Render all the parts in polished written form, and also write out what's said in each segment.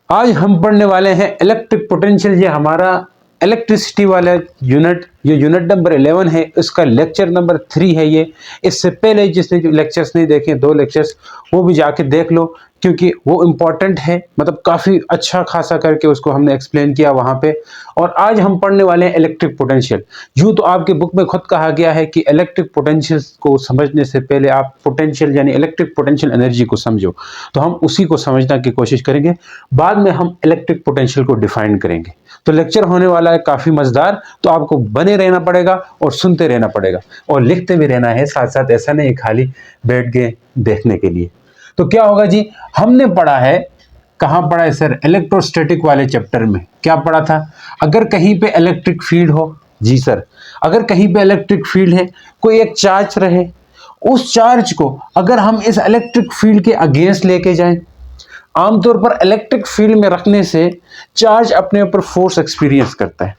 आज हम पढ़ने वाले हैं इलेक्ट्रिक पोटेंशियल। ये हमारा इलेक्ट्रिसिटी वाला यूनिट, ये यूनिट नंबर 11 है, इसका लेक्चर नंबर 3 है ये। इससे पहले जिसने जो लेक्चर्स नहीं देखे, 2 लेक्चर्स, वो भी जाके देख लो, क्योंकि वो इम्पॉर्टेंट है। मतलब काफ़ी अच्छा खासा करके उसको हमने एक्सप्लेन किया वहाँ पे। और आज हम पढ़ने वाले हैं इलेक्ट्रिक पोटेंशियल। यूँ तो आपके बुक में खुद कहा गया है कि इलेक्ट्रिक पोटेंशियल को समझने से पहले आप पोटेंशियल यानी इलेक्ट्रिक पोटेंशियल एनर्जी को समझो, तो हम उसी को समझने की कोशिश करेंगे। बाद में हम इलेक्ट्रिक पोटेंशियल को डिफाइन करेंगे। तो लेक्चर होने वाला है काफ़ी मज़ेदार, तो आपको बने रहना पड़ेगा और सुनते रहना पड़ेगा और लिखते भी रहना है साथ साथ। ऐसा नहीं खाली बैठ गए देखने के लिए। तो क्या होगा जी, हमने पढ़ा है, कहाँ पढ़ा है सर? इलेक्ट्रोस्टैटिक वाले चैप्टर में क्या पढ़ा था? अगर कहीं पे इलेक्ट्रिक फील्ड हो, जी सर, अगर कहीं पे इलेक्ट्रिक फील्ड है, कोई एक चार्ज रहे, उस चार्ज को अगर हम इस इलेक्ट्रिक फील्ड के अगेंस्ट लेके जाएं, आमतौर पर इलेक्ट्रिक फील्ड में रखने से चार्ज अपने ऊपर फोर्स एक्सपीरियंस करता है।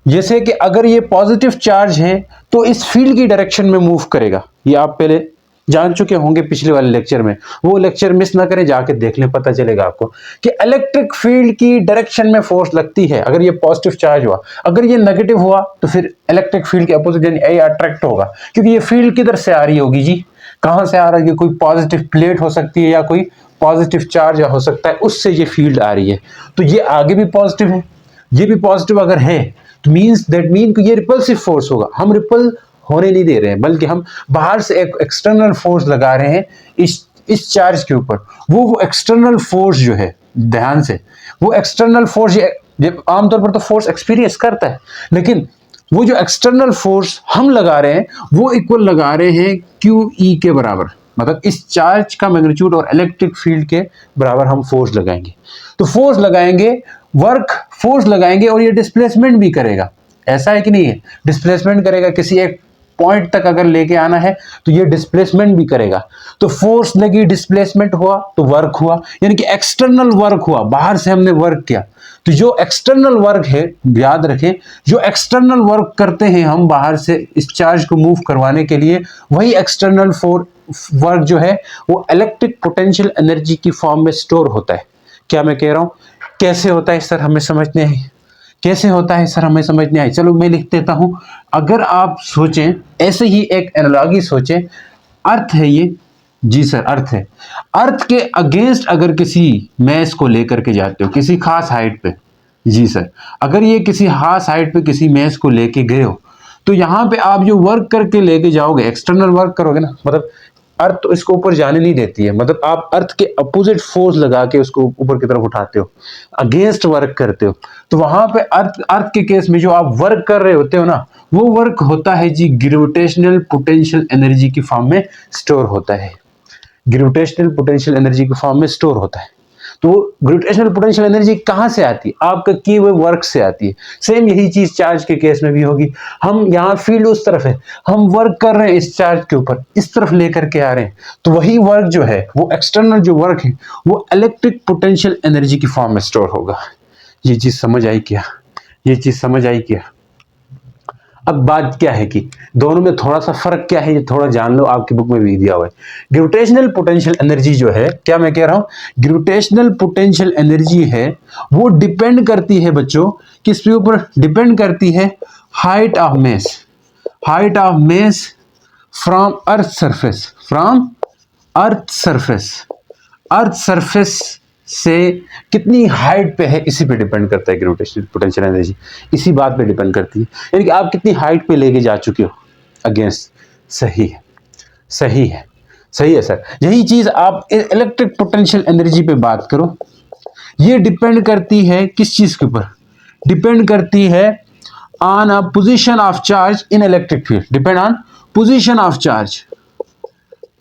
जैसे कि अगर ये पॉजिटिव चार्ज है तो इस फील्ड की डायरेक्शन में मूव करेगा। ये आप पहले जान चुके होंगे पिछले वाले लेक्चर में, वो लेक्चर मिस ना करें, जाके देख लें, पता चलेगा आपको कि इलेक्ट्रिक फील्ड की डायरेक्शन में फोर्स लगती है। अगर ये पॉजिटिव चार्ज हुआ, अगर ये नेगेटिव हुआ, तो फिर इलेक्ट्रिक फील्ड के अपोजिट यानी ए अट्रैक्ट होगा, क्योंकि ये फील्ड किधर से आ रही होगी जी? कहां से आ रही है? कोई पॉजिटिव प्लेट हो सकती है या कोई पॉजिटिव चार्ज हो सकता है, उससे ये फील्ड आ रही है। तो ये आगे भी पॉजिटिव है, ये भी पॉजिटिव अगर है, तो मींस दैट मीन कि ये रिपल्सिव फोर्स होगा। हम रिपल होने नहीं दे रहे हैं, बल्कि हम बाहर से एक एक्सटर्नल फोर्स लगा रहे हैं इस चार्ज के ऊपर। वो एक्सटर्नल फोर्स जो है, ध्यान से, वो एक्सटर्नल फोर्स आमतौर पर तो फोर्स एक्सपीरियंस करता है, लेकिन वो जो एक्सटर्नल फोर्स हम लगा रहे हैं वो इक्वल लगा रहे हैं क्यू ई के बराबर। मतलब इस चार्ज का मैग्नीट्यूड और इलेक्ट्रिक फील्ड के बराबर हम फोर्स लगाएंगे। तो फोर्स लगाएंगे, वर्क फोर्स लगाएंगे, और ये डिस्प्लेसमेंट भी करेगा। ऐसा है कि नहीं है? डिस्प्लेसमेंट करेगा। किसी एक पॉइंट तक अगर लेके आना है तो ये डिस्प्लेसमेंट भी करेगा। तो फोर्स लगी, डिस्प्लेसमेंट हुआ, तो वर्क हुआ, यानी कि एक्सटर्नल वर्क हुआ, बाहर से हमने वर्क किया। तो जो एक्सटर्नल वर्क है, याद रखें, जो एक्सटर्नल वर्क करते हैं हम बाहर से इस चार्ज को मूव करवाने के लिए, वही एक्सटर्नल वर्क जो है वो इलेक्ट्रिक पोटेंशियल एनर्जी की फॉर्म में स्टोर होता है। क्या मैं कह रहा हूं? कैसे होता है सर, हमें समझने हैं। कैसे होता है सर, हमें समझ नहीं आई। चलो मैं लिख देता हूं। अगर आप सोचें, ऐसे ही एक एनालॉजी सोचें, अर्थ है ये, जी सर अर्थ है। अर्थ के अगेंस्ट अगर किसी मैस को लेकर के जाते हो किसी खास हाइट पे, जी सर, अगर ये किसी खास हाइट पे किसी मैस को लेके गए हो, तो यहाँ पे आप जो वर्क करके लेके जाओगे, एक्सटर्नल वर्क करोगे ना, मतलब अर्थ तो इसको ऊपर जाने नहीं देती है, मतलब आप अर्थ के अपोजिट फोर्स लगा के उसको ऊपर की तरफ उठाते हो, अगेंस्ट वर्क करते हो। तो वहां पे अर्थ के केस में जो आप वर्क कर रहे होते हो ना, वो वर्क होता है जी ग्रेविटेशनल पोटेंशियल एनर्जी की फॉर्म में स्टोर होता है। ग्रेविटेशनल पोटेंशियल एनर्जी की फॉर्म में स्टोर होता है। तो ग्रेविटेशनल पोटेंशियल एनर्जी कहां से आती है? आपका किए हुए वर्क से आती है। सेम यही चीज चार्ज के केस में भी होगी। हम यहाँ फील्ड उस तरफ है, हम वर्क कर रहे हैं इस चार्ज के ऊपर, इस तरफ लेकर के आ रहे हैं, तो वही वर्क जो है, वो एक्सटर्नल जो वर्क है, वो इलेक्ट्रिक पोटेंशियल एनर्जी की फॉर्म में स्टोर होगा। ये चीज समझ आई क्या? ये चीज समझ आई क्या? अब बात क्या है कि दोनों में थोड़ा सा फर्क क्या है, ये थोड़ा जान लो, आपकी बुक में भी दिया हुआ है। ग्रेविटेशनल पोटेंशियल एनर्जी जो है, क्या मैं कह रहा हूं, ग्रेविटेशनल पोटेंशियल एनर्जी है, वो डिपेंड करती है बच्चों, किसके ऊपर डिपेंड करती है? Height of mess, height of mess from earth surface, from earth surface, earth surface से कितनी हाइट पे है, इसी पे डिपेंड करता है ग्रेविटेशनल पोटेंशियल एनर्जी। इसी बात पे डिपेंड करती है, यानी कि आप कितनी हाइट पे लेके जा चुके हो अगेंस्ट। सही है, सही है, सही है सर। यही चीज आप इलेक्ट्रिक पोटेंशियल एनर्जी पे बात करो, ये डिपेंड करती है किस चीज के ऊपर? डिपेंड करती है on a position of charge in electric field, depend on position of charge,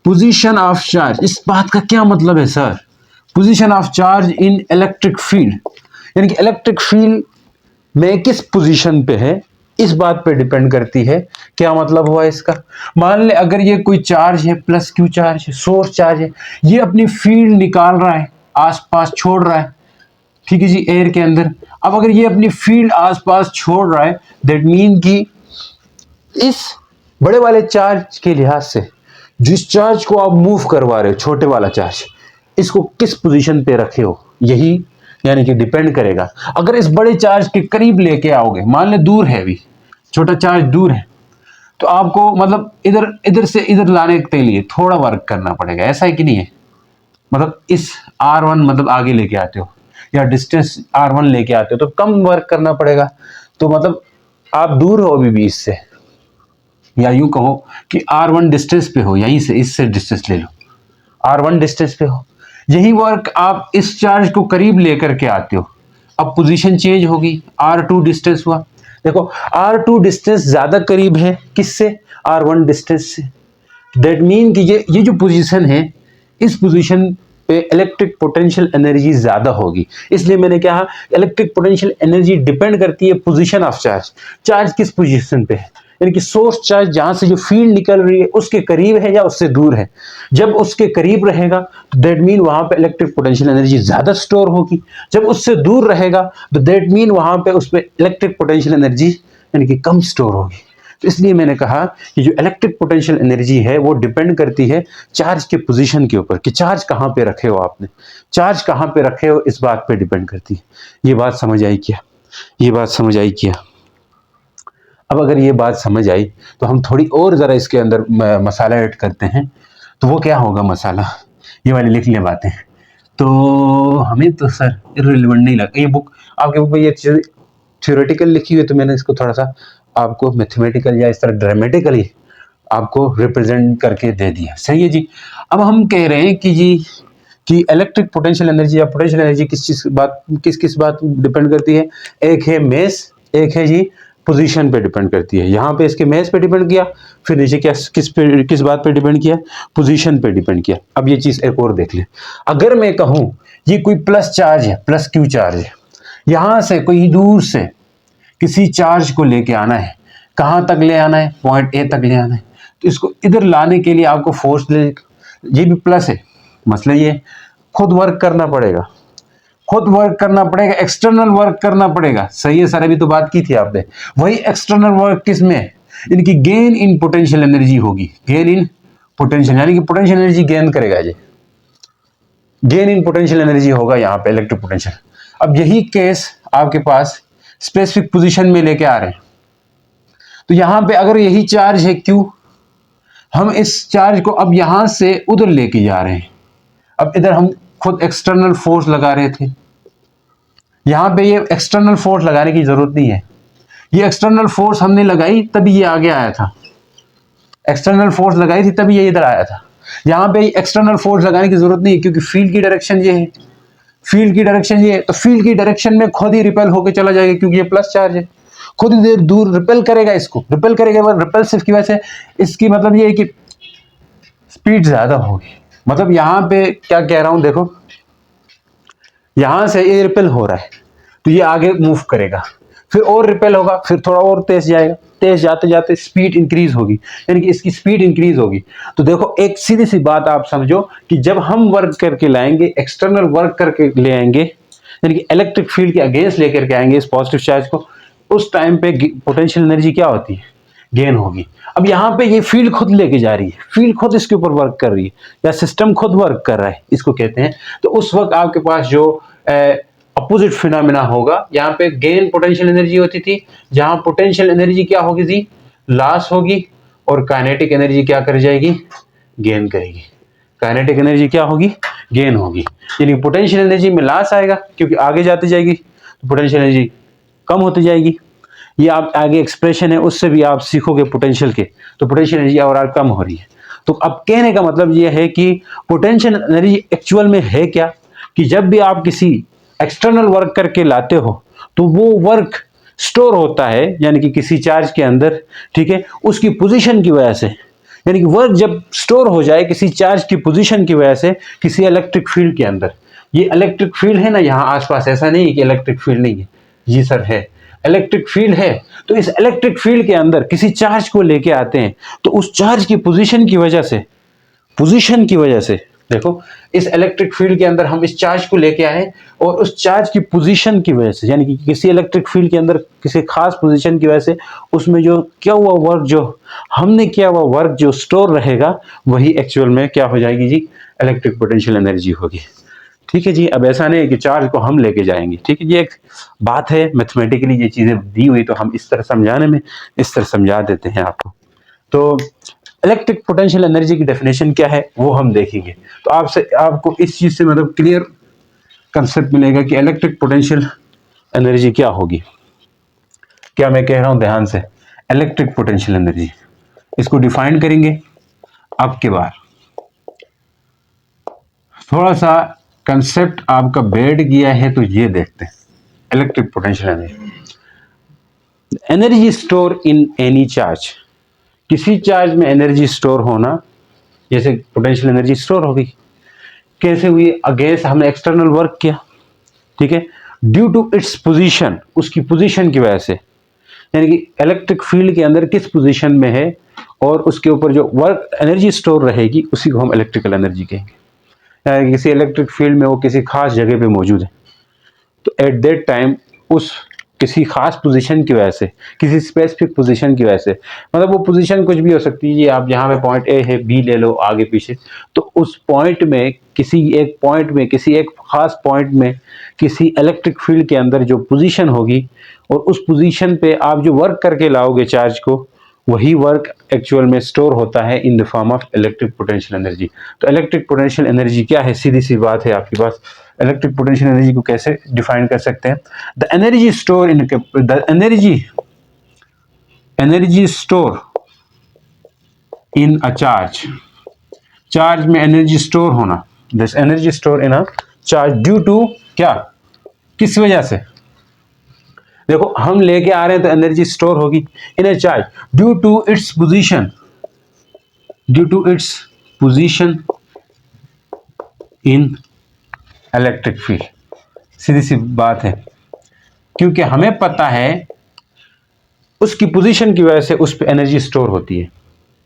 position of charge. इस बात का क्या मतलब है sir? Position of charge in electric field, यानी कि इलेक्ट्रिक फील्ड में किस पोजीशन पे है, इस बात पे डिपेंड करती है। क्या मतलब हुआ इसका? मान ले अगर ये कोई चार्ज है, प्लस क्यू चार्ज है, सोर्स चार्ज है, ये अपनी फील्ड निकाल रहा है, आसपास छोड़ रहा है, ठीक है जी, एयर के अंदर। अब अगर ये अपनी फील्ड आसपास छोड़ रहा है, दैट मीन कि इस बड़े वाले चार्ज के लिहाज से जिस चार्ज को आप मूव करवा रहे हो, छोटे वाला चार्ज, इसको किस पोजीशन पे रखे हो, यही यानी कि डिपेंड करेगा। अगर इस बड़े चार्ज के करीब लेके आओगे, मान ले दूर है, अभी छोटा चार्ज दूर है, तो आपको मतलब इधर इधर से इधर लाने के लिए थोड़ा वर्क करना पड़ेगा, ऐसा है कि नहीं है। मतलब इस R1 मतलब आगे लेके आते हो या डिस्टेंस R1 लेके आते हो तो कम वर्क करना पड़ेगा। तो मतलब आप दूर हो अभी भी इससे, या यूं कहो कि R1 डिस्टेंस पे हो, यहीं से इससे डिस्टेंस ले लो, R1 डिस्टेंस पे हो, यही वर्क आप इस चार्ज को करीब लेकर के आते हो, अब पोजीशन चेंज होगी, R2 डिस्टेंस हुआ। देखो R2 डिस्टेंस ज्यादा करीब है किससे, R1 डिस्टेंस से। दैट मीन कि ये जो पोजीशन है, इस पोजीशन पे इलेक्ट्रिक पोटेंशियल एनर्जी ज्यादा होगी। इसलिए मैंने कहा इलेक्ट्रिक पोटेंशियल एनर्जी डिपेंड करती है पोजीशन ऑफ चार्ज, चार्ज किस पोजीशन पे है, यानी कि सोर्स चार्ज जहां से जो फील्ड निकल रही है उसके करीब है या उससे दूर है। जब उसके करीब रहेगा तो दैट मीन वहां पे इलेक्ट्रिक पोटेंशियल एनर्जी ज्यादा स्टोर होगी, जब उससे दूर रहेगा तो दैट मीन वहां पे उस पर इलेक्ट्रिक पोटेंशियल एनर्जी यानी कि कम स्टोर होगी। तो इसलिए मैंने कहा कि जो इलेक्ट्रिक पोटेंशियल एनर्जी है वो डिपेंड करती है चार्ज के पोजीशन के ऊपर, कि चार्ज कहाँ पे रखे हो आपने, चार्ज कहाँ पे रखे हो इस बात पे डिपेंड करती है। ये बात समझ आई क्या, ये बात समझ आई क्या। अब अगर ये बात समझ आई तो हम थोड़ी और ज़रा इसके अंदर मसाला ऐड करते हैं। तो वो क्या होगा मसाला, ये वाली लिख ले बातें। तो हमें तो सर इररिलेवेंट नहीं लगा, ये बुक आपके बुक में ये चीज़ थ्योरेटिकल लिखी हुई है, तो मैंने इसको थोड़ा सा आपको मैथमेटिकल या इस तरह ड्रामेटिकली आपको रिप्रेजेंट करके दे दिया। सही है जी। अब हम कह रहे हैं कि जी कि इलेक्ट्रिक पोटेंशियल एनर्जी या पोटेंशियल एनर्जी किस किस बात डिपेंड करती है। एक है मेस, एक है जी पोजीशन पे डिपेंड करती है। यहाँ पे इसके मेस पे डिपेंड किया, फिर नीचे क्या किस बात पे डिपेंड किया, पोजीशन पे डिपेंड किया। अब ये चीज़ एक और देख ले, अगर मैं कहूँ ये कोई प्लस चार्ज है, प्लस क्यू चार्ज है, यहाँ से कोई दूर से किसी चार्ज को लेके आना है, कहाँ तक ले आना है, पॉइंट ए तक ले आना है, तो इसको इधर लाने के लिए आपको फोर्स ले, ये भी प्लस है, मसला ये खुद वर्क करना पड़ेगा, खुद वर्क करना पड़ेगा, एक्सटर्नल वर्क करना पड़ेगा। सही है सर, अभी तो बात की थी आपने। वही एक्सटर्नल वर्क किस में, इनकी गेन इन पोटेंशियल एनर्जी होगी, गेन इन पोटेंशियल, यानी कि पोटेंशियल एनर्जी गेन करेगा जी, गेन इन पोटेंशियल एनर्जी होगा यहाँ पे इलेक्ट्रिक पोटेंशियल। अब यही केस आपके पास स्पेसिफिक पोजीशन में लेके आ रहे हैं, तो यहां पे अगर यही चार्ज है Q, हम इस चार्ज को अब यहां से उधर लेके जा रहे हैं। अब इधर हम खुद एक्सटर्नल फोर्स लगा रहे थे, यहां पे ये एक्सटर्नल फोर्स लगाने की जरूरत नहीं है, ये एक्सटर्नल फोर्स हमने लगाई तभी ये आगे आया था, एक्सटर्नल फोर्स लगाई थी तभी ये इधर आया था। यहां पे एक्सटर्नल फोर्स लगाने की जरूरत नहीं है क्योंकि फील्ड की डायरेक्शन ये है, फील्ड की डायरेक्शन ये है, तो फील्ड की डायरेक्शन में खुद ही रिपेल होकर चला जाएगा क्योंकि ये प्लस चार्ज है, खुद ही देर दूर रिपेल करेगा, इसको रिपेल करेगा। रिपल्सिव की वजह से इसकी मतलब ये है कि स्पीड ज्यादा होगी। मतलब यहाँ पे क्या कह रहा हूं, देखो यहां से ये रिपेल हो रहा है तो ये आगे मूव करेगा, फिर और रिपेल होगा, फिर थोड़ा और तेज जाएगा, तेज जाते जाते स्पीड इंक्रीज होगी, यानी कि इसकी स्पीड इंक्रीज होगी। तो देखो एक सीधी सी बात आप समझो कि जब हम वर्क करके लाएंगे, एक्सटर्नल वर्क करके ले आएंगे, यानी कि इलेक्ट्रिक फील्ड के अगेंस्ट लेकर के आएंगे इस पॉजिटिव चार्ज को, उस टाइम पे पोटेंशियल एनर्जी क्या होती है, गेन होगी। अब यहाँ पे ये फील्ड खुद लेके जा रही है, फील्ड खुद इसके ऊपर वर्क कर रही है या सिस्टम खुद वर्क कर रहा है, इसको कहते हैं। तो उस वक्त आपके पास जो अपोजिट फिनोमेना होगा, यहाँ पे गेन पोटेंशियल एनर्जी होती थी, जहां पोटेंशियल एनर्जी क्या होगी जी, लॉस होगी, और काइनेटिक एनर्जी क्या कर जाएगी, गेन करेगी। काइनेटिक एनर्जी क्या होगी, गेन होगी, यानी पोटेंशियल एनर्जी में लॉस आएगा क्योंकि आगे जाती जाएगी तो पोटेंशियल एनर्जी कम होती जाएगी। ये आप आगे एक्सप्रेशन है उससे भी आप सीखोगे पोटेंशियल के, तो पोटेंशियल एनर्जी ओवरऑल कम हो रही है। तो अब कहने का मतलब ये है कि पोटेंशियल एनर्जी एक्चुअल में है क्या, कि जब भी आप किसी एक्सटर्नल वर्क करके लाते हो तो वो वर्क स्टोर होता है, यानी कि किसी चार्ज के अंदर, ठीक है, उसकी पोजीशन की वजह से, यानी कि वर्क जब स्टोर हो जाए किसी चार्ज की पोजीशन की वजह से किसी इलेक्ट्रिक फील्ड के अंदर। ये इलेक्ट्रिक फील्ड है ना यहाँ आसपास, ऐसा नहीं है कि इलेक्ट्रिक फील्ड नहीं है, जी सर है, इलेक्ट्रिक फील्ड है। तो इस इलेक्ट्रिक फील्ड के अंदर किसी चार्ज को लेके आते हैं तो उस चार्ज की पोजीशन की वजह से, पोजीशन की वजह से, देखो इस इलेक्ट्रिक फील्ड के अंदर हम इस चार्ज को लेके आए और उस चार्ज की पोजीशन की वजह से, यानी कि किसी इलेक्ट्रिक फील्ड के अंदर किसी खास पोजीशन की वजह से उसमें जो क्या हुआ वर्क, जो हमने किया हुआ वर्क जो स्टोर रहेगा, वही एक्चुअल में क्या हो जाएगी जी, इलेक्ट्रिक पोटेंशियल एनर्जी होगी। ठीक है जी। अब ऐसा नहीं है कि चार्ज को हम लेके जाएंगे, ठीक है, ये एक बात है, मैथमेटिकली ये चीजें दी हुई तो हम इस तरह समझाने में इस तरह समझा देते हैं आपको। तो इलेक्ट्रिक पोटेंशियल एनर्जी की डेफिनेशन क्या है वो हम देखेंगे। तो आपको इस चीज से मतलब क्लियर कंसेप्ट मिलेगा कि इलेक्ट्रिक पोटेंशियल एनर्जी क्या होगी। क्या मैं कह रहा हूं ध्यान से, इलेक्ट्रिक पोटेंशियल एनर्जी इसको डिफाइन करेंगे। अब के बार थोड़ा सा कंसेप्ट आपका बैठ गया है तो ये देखते हैं। Electric potential energy, energy store in any charge, किसी चार्ज में एनर्जी स्टोर होना, जैसे पोटेंशियल एनर्जी स्टोर होगी कैसे हुई, अगेंस्ट हमने एक्सटर्नल वर्क किया, ठीक है, ड्यू टू इट्स पोजीशन, उसकी पोजीशन की वजह से, यानी कि इलेक्ट्रिक फील्ड के अंदर किस पोजीशन में है और उसके ऊपर जो वर्क एनर्जी स्टोर रहेगी उसी को हम इलेक्ट्रिकल एनर्जी कहेंगे। यानी किसी इलेक्ट्रिक फील्ड में वो किसी खास जगह पे मौजूद है तो एट दैट टाइम उस किसी खास पोजीशन की वजह से, किसी स्पेसिफिक पोजीशन की वजह से, मतलब वो पोजीशन कुछ भी हो सकती है, ये आप यहाँ पे पॉइंट ए है, बी ले लो आगे पीछे, तो उस पॉइंट में किसी एक पॉइंट में किसी एक खास पॉइंट में किसी इलेक्ट्रिक फील्ड के अंदर जो पोजीशन होगी और उस पोजीशन पे आप जो वर्क करके लाओगे चार्ज को, वही वर्क एक्चुअल में स्टोर होता है in the form of electric potential energy. तो इलेक्ट्रिक पोटेंशियल एनर्जी क्या है, सीधी सी बात है आपके पास। इलेक्ट्रिक पोटेंशियल एनर्जी को कैसे डिफाइन कर सकते हैं, the energy store in the energy store in a charge, charge में एनर्जी स्टोर होना, this energy store in a charge due to क्या, किस वजह से, देखो हम लेके आ रहे हैं तो एनर्जी स्टोर होगी in a charge due to its position, due to its position in electric field. सीधी सी बात है, क्योंकि हमें पता है उसकी पोजीशन की वजह से उस पर एनर्जी स्टोर होती है,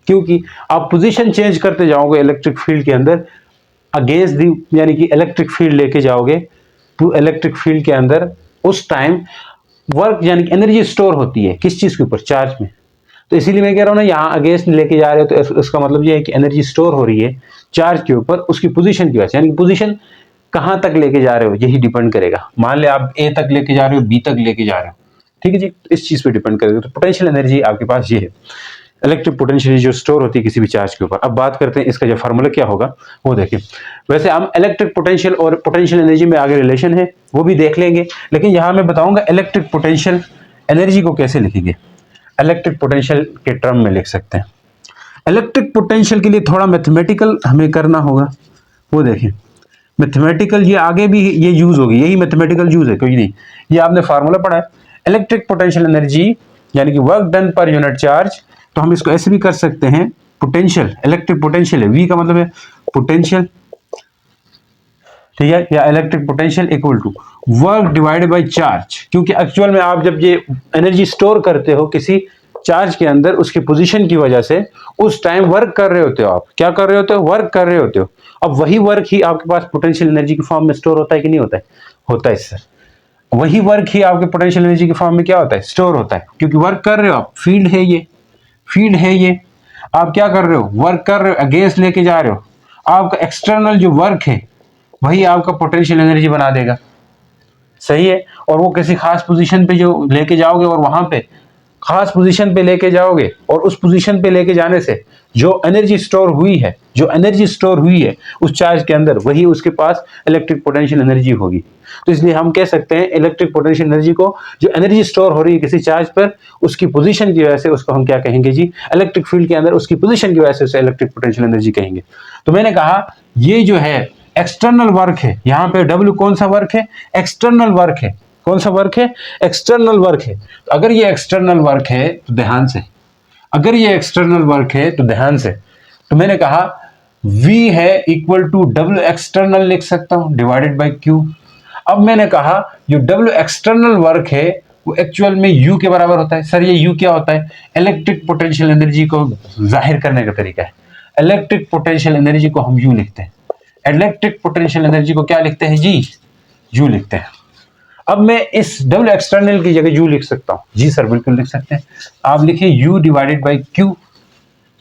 क्योंकि आप पोजीशन चेंज करते जाओगे इलेक्ट्रिक फील्ड के अंदर अगेंस्ट दी, यानी कि इलेक्ट्रिक फील्ड लेके जाओगे तो इलेक्ट्रिक फील्ड के अंदर उस टाइम वर्क यानी कि एनर्जी स्टोर होती है किस चीज के ऊपर, चार्ज में। तो इसीलिए मैं कह रहा हूं ना, यहाँ अगेंस्ट लेके जा रहे हो तो इसका मतलब ये है कि एनर्जी स्टोर हो रही है चार्ज के ऊपर उसकी पोजीशन की वजह से, यानी कि पोजीशन कहां तक लेके जा रहे हो यही डिपेंड करेगा। मान ले आप ए तक लेके जा रहे हो, बी तक लेके जा रहे हो, ठीक है जी, इस चीज पे डिपेंड करेगा। तो पोटेंशियल एनर्जी आपके पास ये है, इलेक्ट्रिक पोटेंशियल जो स्टोर होती है किसी भी चार्ज के ऊपर। अब बात करते हैं इसका जो फार्मूला क्या होगा वो देखिए। वैसे हम इलेक्ट्रिक पोटेंशियल और पोटेंशियल एनर्जी में आगे रिलेशन है वो भी देख लेंगे, लेकिन यहां मैं बताऊंगा इलेक्ट्रिक पोटेंशियल एनर्जी को कैसे लिखेंगे। इलेक्ट्रिक पोटेंशियल के टर्म में लिख सकते हैं। इलेक्ट्रिक पोटेंशियल के लिए थोड़ा मैथमेटिकल हमें करना होगा, वो देखिए मैथमेटिकल ये आगे भी ये यूज होगी, यही मैथमेटिकल यूज है, कोई नहीं, ये आपने फार्मूला पढ़ा है। इलेक्ट्रिक पोटेंशियल एनर्जी यानी कि work done per unit charge, तो हम इसको ऐसे भी कर सकते हैं, पोटेंशियल, इलेक्ट्रिक पोटेंशियल है, वी का मतलब है पोटेंशियल, ठीक है, या electric potential equal to work divided by charge, क्योंकि एक्चुअल में आप जब ये एनर्जी स्टोर करते हो किसी चार्ज के अंदर उसकी पोजीशन की वजह से उस टाइम वर्क कर रहे होते हो, आप क्या कर रहे होते हो, वर्क कर रहे होते हो। अब वही वर्क ही आपके पास पोटेंशियल एनर्जी के फॉर्म में स्टोर होता है कि नहीं होता है, होता है सर, वही वर्क ही आपके पोटेंशियल एनर्जी के फॉर्म में क्या होता है, स्टोर होता है, क्योंकि वर्क कर रहे हो आप, फील्ड है ये, फील्ड है ये, आप क्या कर रहे हो, वर्क कर रहे हो, अगेंस्ट लेके जा रहे हो, आपका एक्सटर्नल जो वर्क है वही आपका पोटेंशियल एनर्जी बना देगा, सही है। और वो किसी खास पोजीशन पे जो लेके जाओगे और वहां पे खास पोजीशन पे लेके जाओगे और उस पोजीशन पे लेके जाने से जो एनर्जी स्टोर हुई है, जो एनर्जी स्टोर हुई है उस चार्ज के अंदर, वही उसके पास इलेक्ट्रिक पोटेंशियल एनर्जी होगी। तो इसलिए हम कह सकते हैं इलेक्ट्रिक पोटेंशियल एनर्जी को, जो एनर्जी स्टोर हो रही है किसी चार्ज पर उसकी पोजीशन की वजह से, उसको हम क्या कहेंगे जी, इलेक्ट्रिक फील्ड के अंदर उसकी पोजीशन की वजह से उसे इलेक्ट्रिक पोटेंशियल एनर्जी कहेंगे। तो मैंने कहा ये जो है एक्सटर्नल वर्क है, यहाँ पे डब्ल्यू कौन सा वर्क है, एक्सटर्नल वर्क है, कौन सा वर्क है, एक्सटर्नल वर्क है। तो अगर ये एक्सटर्नल वर्क है तो ध्यान से, अगर ये एक्सटर्नल वर्क है तो ध्यान से, तो मैंने कहा V है इक्वल टू डब्ल्यू एक्सटर्नल लिख सकता हूं डिवाइडेड बाय Q। अब मैंने कहा जो डब्ल्यू एक्सटर्नल वर्क है वो एक्चुअल में U के बराबर होता है। सर ये U क्या होता है, इलेक्ट्रिक पोटेंशियल एनर्जी को जाहिर करने का तरीका है। इलेक्ट्रिक पोटेंशियल एनर्जी को हम U लिखते हैं, इलेक्ट्रिक पोटेंशियल एनर्जी को क्या लिखते हैं जी, U लिखते हैं। अब मैं इस डब्ल्यू एक्सटर्नल की जगह U लिख सकता हूं, जी सर बिल्कुल लिख सकते हैं। आप लिखिए U डिवाइडेड बाय Q,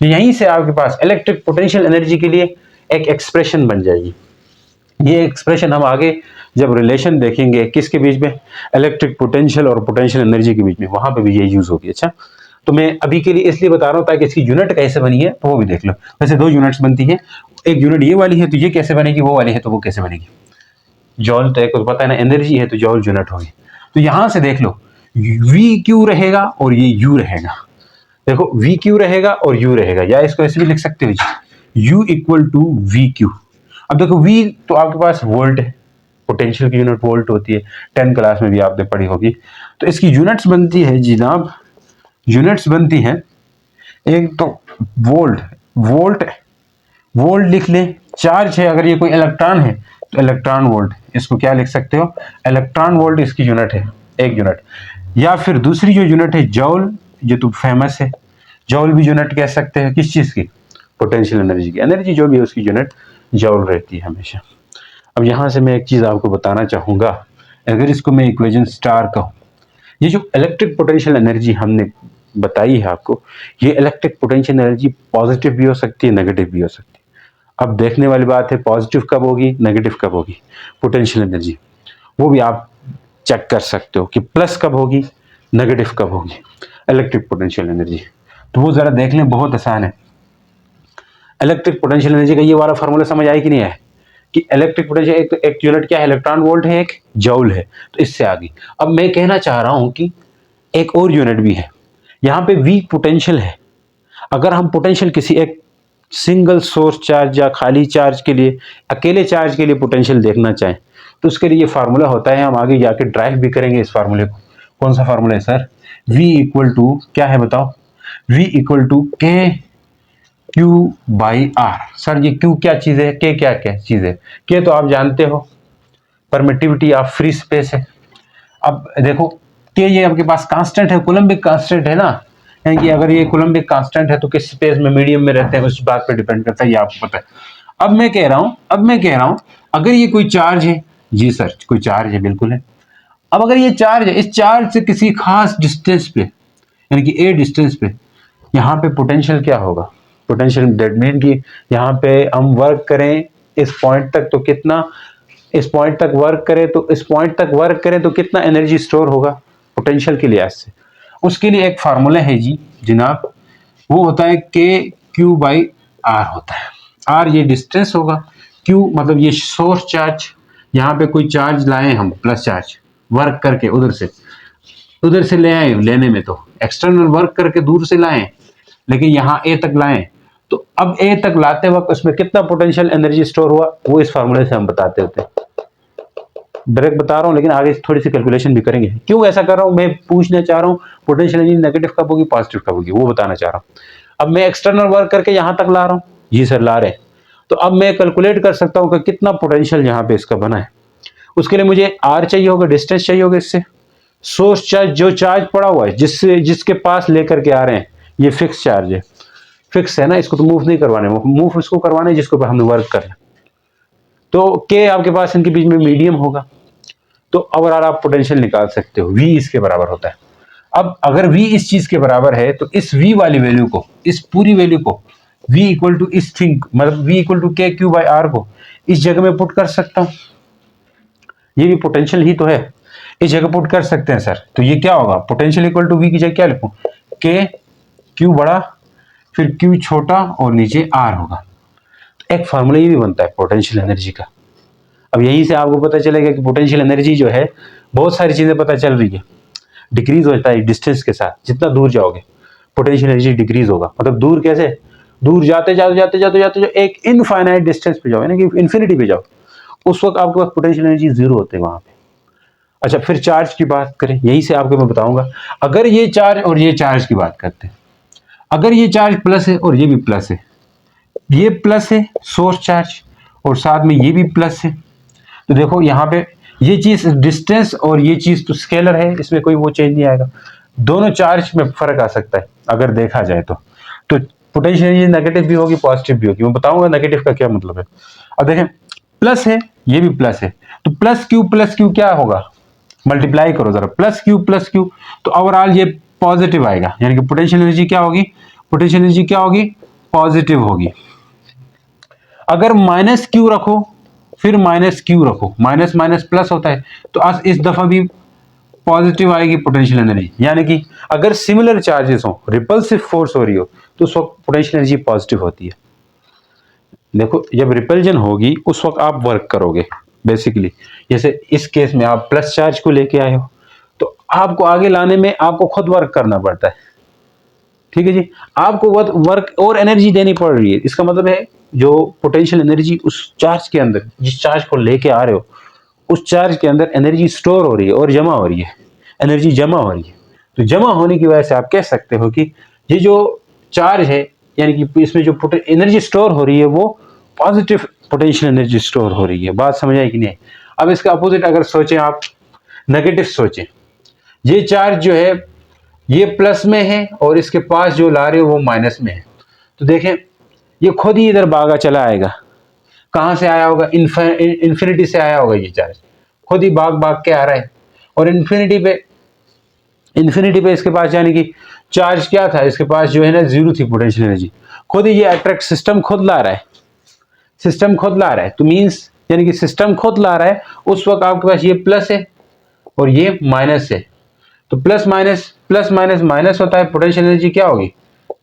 यहीं से आपके पास इलेक्ट्रिक पोटेंशियल एनर्जी के लिए एक एक्सप्रेशन बन जाएगी, ये एक्सप्रेशन हम आगे जब रिलेशन देखेंगे किसके बीच में, इलेक्ट्रिक पोटेंशियल और पोटेंशियल एनर्जी के बीच में, वहां पे भी ये यूज होगी। अच्छा, तो मैं अभी के लिए इसलिए बता रहा हूं ताकि इसकी यूनिट कैसे बनी है तो वो भी देख लो। वैसे दो यूनिट्स बनती है, एक यूनिट ये वाली है तो ये कैसे बनेगी, वो वाली है तो वो कैसे बनेगी। जॉल तो एक तो पता है ना, एनर्जी है तो जॉल यूनिट होगी। तो यहां से देख लो, वी क्यू रहेगा और ये यू रहेगा। देखो वी क्यू रहेगा और यू रहेगा, या इसको ऐसे भी लिख सकते हो, U equal to V Q. अब देखो वी तो आपके पास वोल्ट है, पोटेंशियल की यूनिट वोल्ट होती है, 10 क्लास में भी आपने पढ़ी होगी। तो इसकी यूनिट्स बनती है जनाब, यूनिट्स बनती है एक तो वोल्ट, वोल्ट वोल्ट लिख ले। चार्ज है, अगर ये कोई इलेक्ट्रॉन है तो इलेक्ट्रॉन वोल्ट, इसको क्या लिख सकते हो, इलेक्ट्रॉन वोल्ट इसकी यूनिट है, एक यूनिट। या फिर दूसरी जो यूनिट है जॉल, जो तो फेमस है, जॉल भी यूनिट कह सकते हैं किस चीज की, पोटेंशियल एनर्जी की। एनर्जी जो भी है उसकी यूनिट जॉल रहती है हमेशा। अब यहां से मैं एक चीज आपको बताना चाहूंगा, अगर इसको मैं इक्वेशन स्टार कहूं, ये जो इलेक्ट्रिक पोटेंशियल एनर्जी हमने बताई है आपको, ये इलेक्ट्रिक पोटेंशियल एनर्जी पॉजिटिव भी हो सकती है, नेगेटिव भी हो सकती है। अब देखने वाली बात है पॉजिटिव कब होगी, नेगेटिव कब होगी पोटेंशियल एनर्जी, वो भी आप चेक कर सकते हो कि प्लस कब होगी, नेगेटिव कब होगी इलेक्ट्रिक पोटेंशियल एनर्जी। तो वो जरा देख लें, बहुत आसान है। इलेक्ट्रिक पोटेंशियल एनर्जी का ये वाला फॉर्मूला समझ आया कि नहीं आया, कि इलेक्ट्रिक पोटेंशियल एक यूनिट क्या है, इलेक्ट्रॉन वोल्ट है, एक जूल है। तो इससे आगे अब मैं कहना चाह रहा हूं कि एक और यूनिट भी है, यहां पे वीक पोटेंशियल है। अगर हम पोटेंशियल किसी एक सिंगल सोर्स चार्ज या खाली चार्ज के लिए, अकेले चार्ज के लिए पोटेंशियल देखना चाहें तो उसके लिए ये फार्मूला होता है, हम आगे जाके ड्राइव भी करेंगे इस फार्मूले को। कौन सा फार्मूला है सर, V इक्वल टू क्या है बताओ, V इक्वल टू के क्यू बाई आर। सर ये क्यू क्या चीज है, के क्या क्या चीज है, के तो आप जानते हो परमिटिविटी ऑफ फ्री स्पेस है। अब देखो के ये आपके पास कांस्टेंट है, कोलम्बिक कांस्टेंट है ना, यानी कि अगर ये कोलम्बिक कांस्टेंट है तो किस स्पेस में, मीडियम में रहते हैं, उस बात पे डिपेंड करता है, ये आपको पता है। अब मैं कह रहा हूं अगर ये कोई चार्ज है, जी सर कोई चार्ज है, बिल्कुल है। अब अगर ये चार्ज है, इस चार्ज से किसी खास डिस्टेंस पे, यानी कि ए डिस्टेंस पे, यहाँ पे पोटेंशियल क्या होगा, पोटेंशियल दैट मीन कि यहाँ पे हम वर्क करें इस पॉइंट तक तो कितना, इस पॉइंट तक वर्क करें तो इस पॉइंट तक वर्क करें तो कितना एनर्जी स्टोर होगा पोटेंशियल के लिहाज से। उसके लिए एक फार्मूला है जी जनाब, वो होता है के क्यू बाई आर होता है। आर ये डिस्टेंस होगा, क्यू मतलब ये सोर्स चार्ज, यहाँ पे कोई चार्ज लाए हम प्लस चार्ज वर्क करके उधर से ले आए, लेने में तो एक्सटर्नल वर्क करके दूर से लाए, लेकिन यहाँ ए तक लाए, तो अब ए तक लाते वक्त उसमें कितना पोटेंशियल एनर्जी स्टोर हुआ वो इस फार्मूले से हम बताते होते हैं। डायरेक्ट बता रहा हूँ लेकिन आगे थोड़ी सी कैलकुलेशन भी करेंगे। क्यों ऐसा कर रहा हूँ, मैं पूछना चाह रहा हूँ पोटेंशियल एनर्जी नेगेटिव कब होगी, पॉजिटिव कब होगी, वो बताना चाह रहा हूँ। अब मैं एक्सटर्नल वर्क करके यहाँ तक ला रहा हूँ, जी सर ला रहे हैं, तो अब मैं कैलकुलेट कर सकता हूँ कि कितना पोटेंशियल यहाँ पे इसका बना है। उसके लिए मुझे आर चाहिए होगा, डिस्टेंस चाहिए होगा, इससे सोर्स चार्ज जो चार्ज पड़ा हुआ है जिसके पास लेकर के आ रहे हैं, ये फिक्स चार्ज है, फिक्स है ना, इसको तो मूव नहीं करवाने, मूव इसको करवाने जिसको पे हमने वर्क करना। तो के आपके पास इनके बीच में मीडियम होगा, तो ओवरऑल आप पोटेंशियल निकाल सकते हो, V इसके बराबर होता है। अब अगर V इस चीज के बराबर है तो इस V वाली वैल्यू को, इस पूरी वैल्यू को V इक्वल टू इस थिंग मतलब V इक्वल टू के क्यू बाई आर को इस जगह में पुट कर सकता हूं, ये भी पोटेंशियल ही तो है, इस जगह पुट कर सकते हैं सर। तो ये क्या होगा, पोटेंशियल इक्वल टू V की जगह क्या लिखूं, के क्यू बड़ा फिर क्यू छोटा और नीचे आर होगा। तो एक फार्मूला ये भी बनता है पोटेंशियल एनर्जी का। अब यहीं से आपको पता चलेगा कि पोटेंशियल एनर्जी जो है, बहुत सारी चीजें पता चल रही है, डिक्रीज होता है डिस्टेंस के साथ, जितना दूर जाओगे पोटेंशियल एनर्जी डिक्रीज होगा। मतलब दूर कैसे, दूर जाते जाते एक इनफाइनाइट डिस्टेंस पे जाओ, यानी कि इन्फिनिटी पे जाओ, उस वक्त आपके पास पोटेंशियल एनर्जी जीरो होते हैं वहां पे। अच्छा फिर चार्ज की बात करें, यहीं से आपको मैं बताऊंगा, अगर ये चार्ज और ये चार्ज की बात करते हैं, अगर ये चार्ज प्लस है और ये भी प्लस है, ये प्लस है सोर्स चार्ज और साथ में ये भी प्लस है, तो देखो यहाँ पे ये चीज डिस्टेंस और ये चीज तो स्केलर है, इसमें कोई वो चेंज नहीं आएगा, दोनों चार्ज में फर्क आ सकता है अगर देखा जाए तो पोटेंशियल एनर्जी नेगेटिव भी होगी पॉजिटिव भी होगी, मैं बताऊंगा नेगेटिव का क्या मतलब है। अब देखें प्लस है ये भी प्लस है, तो प्लस क्यू क्या होगा, मल्टीप्लाई करो जरा, प्लस क्यू तो ओवरऑल ये पॉजिटिव आएगा, यानी कि पोटेंशियल एनर्जी क्या होगी, पोटेंशियल एनर्जी क्या होगी, पॉजिटिव होगी। अगर माइनस क्यू रखो फिर माइनस क्यू रखो, माइनस माइनस प्लस होता है, तो आज इस दफा भी पॉजिटिव आएगी पोटेंशियल एनर्जी। यानी कि अगर सिमिलर चार्जेस हो, रिपल्सिव फोर्स हो रही हो, तो उस वक्त पोटेंशियल एनर्जी पॉजिटिव होती है। देखो जब रिपल्जन होगी उस वक्त आप वर्क करोगे बेसिकली। जैसे इस केस में आप प्लस चार्ज को लेके आए हो, तो आपको आगे लाने में आपको खुद वर्क करना पड़ता है। ठीक है जी, आपको वर्क और एनर्जी देनी पड़ रही है। इसका मतलब है जो पोटेंशियल एनर्जी उस चार्ज के अंदर, जिस चार्ज को लेके आ रहे हो, उस चार्ज के अंदर एनर्जी स्टोर हो रही है और जमा हो रही है, एनर्जी जमा हो रही है। तो जमा होने की वजह से आप कह सकते हो कि ये जो चार्ज है, यानी कि इसमें जो एनर्जी स्टोर हो रही है वो पॉजिटिव पोटेंशियल एनर्जी स्टोर हो रही है। बात समझ आई कि नहीं? अब इसका अपोजिट अगर सोचें आप, नेगेटिव सोचें, ये चार्ज जो है ये प्लस में है और इसके पास जो ला रहे हो वो माइनस में है, तो देखें ये खुद ही इधर भागा चला आएगा। कहां से आया होगा? इन्फिनिटी से आया होगा, ये चार्ज खुद ही भाग भाग के आ रहा है। और इन्फिनिटी पे इसके पास, यानी कि चार्ज क्या था, इसके पास जो है ना जीरो थी पोटेंशियल एनर्जी, खुद ही ये अट्रैक्ट सिस्टम खुद ला रहा है, सिस्टम खुद ला रहा है। तो मींस यानी कि सिस्टम खुद ला रहा है, उस वक्त आपके पास ये प्लस है और ये माइनस है, तो प्लस माइनस माइनस होता है, पोटेंशियल एनर्जी क्या होगी?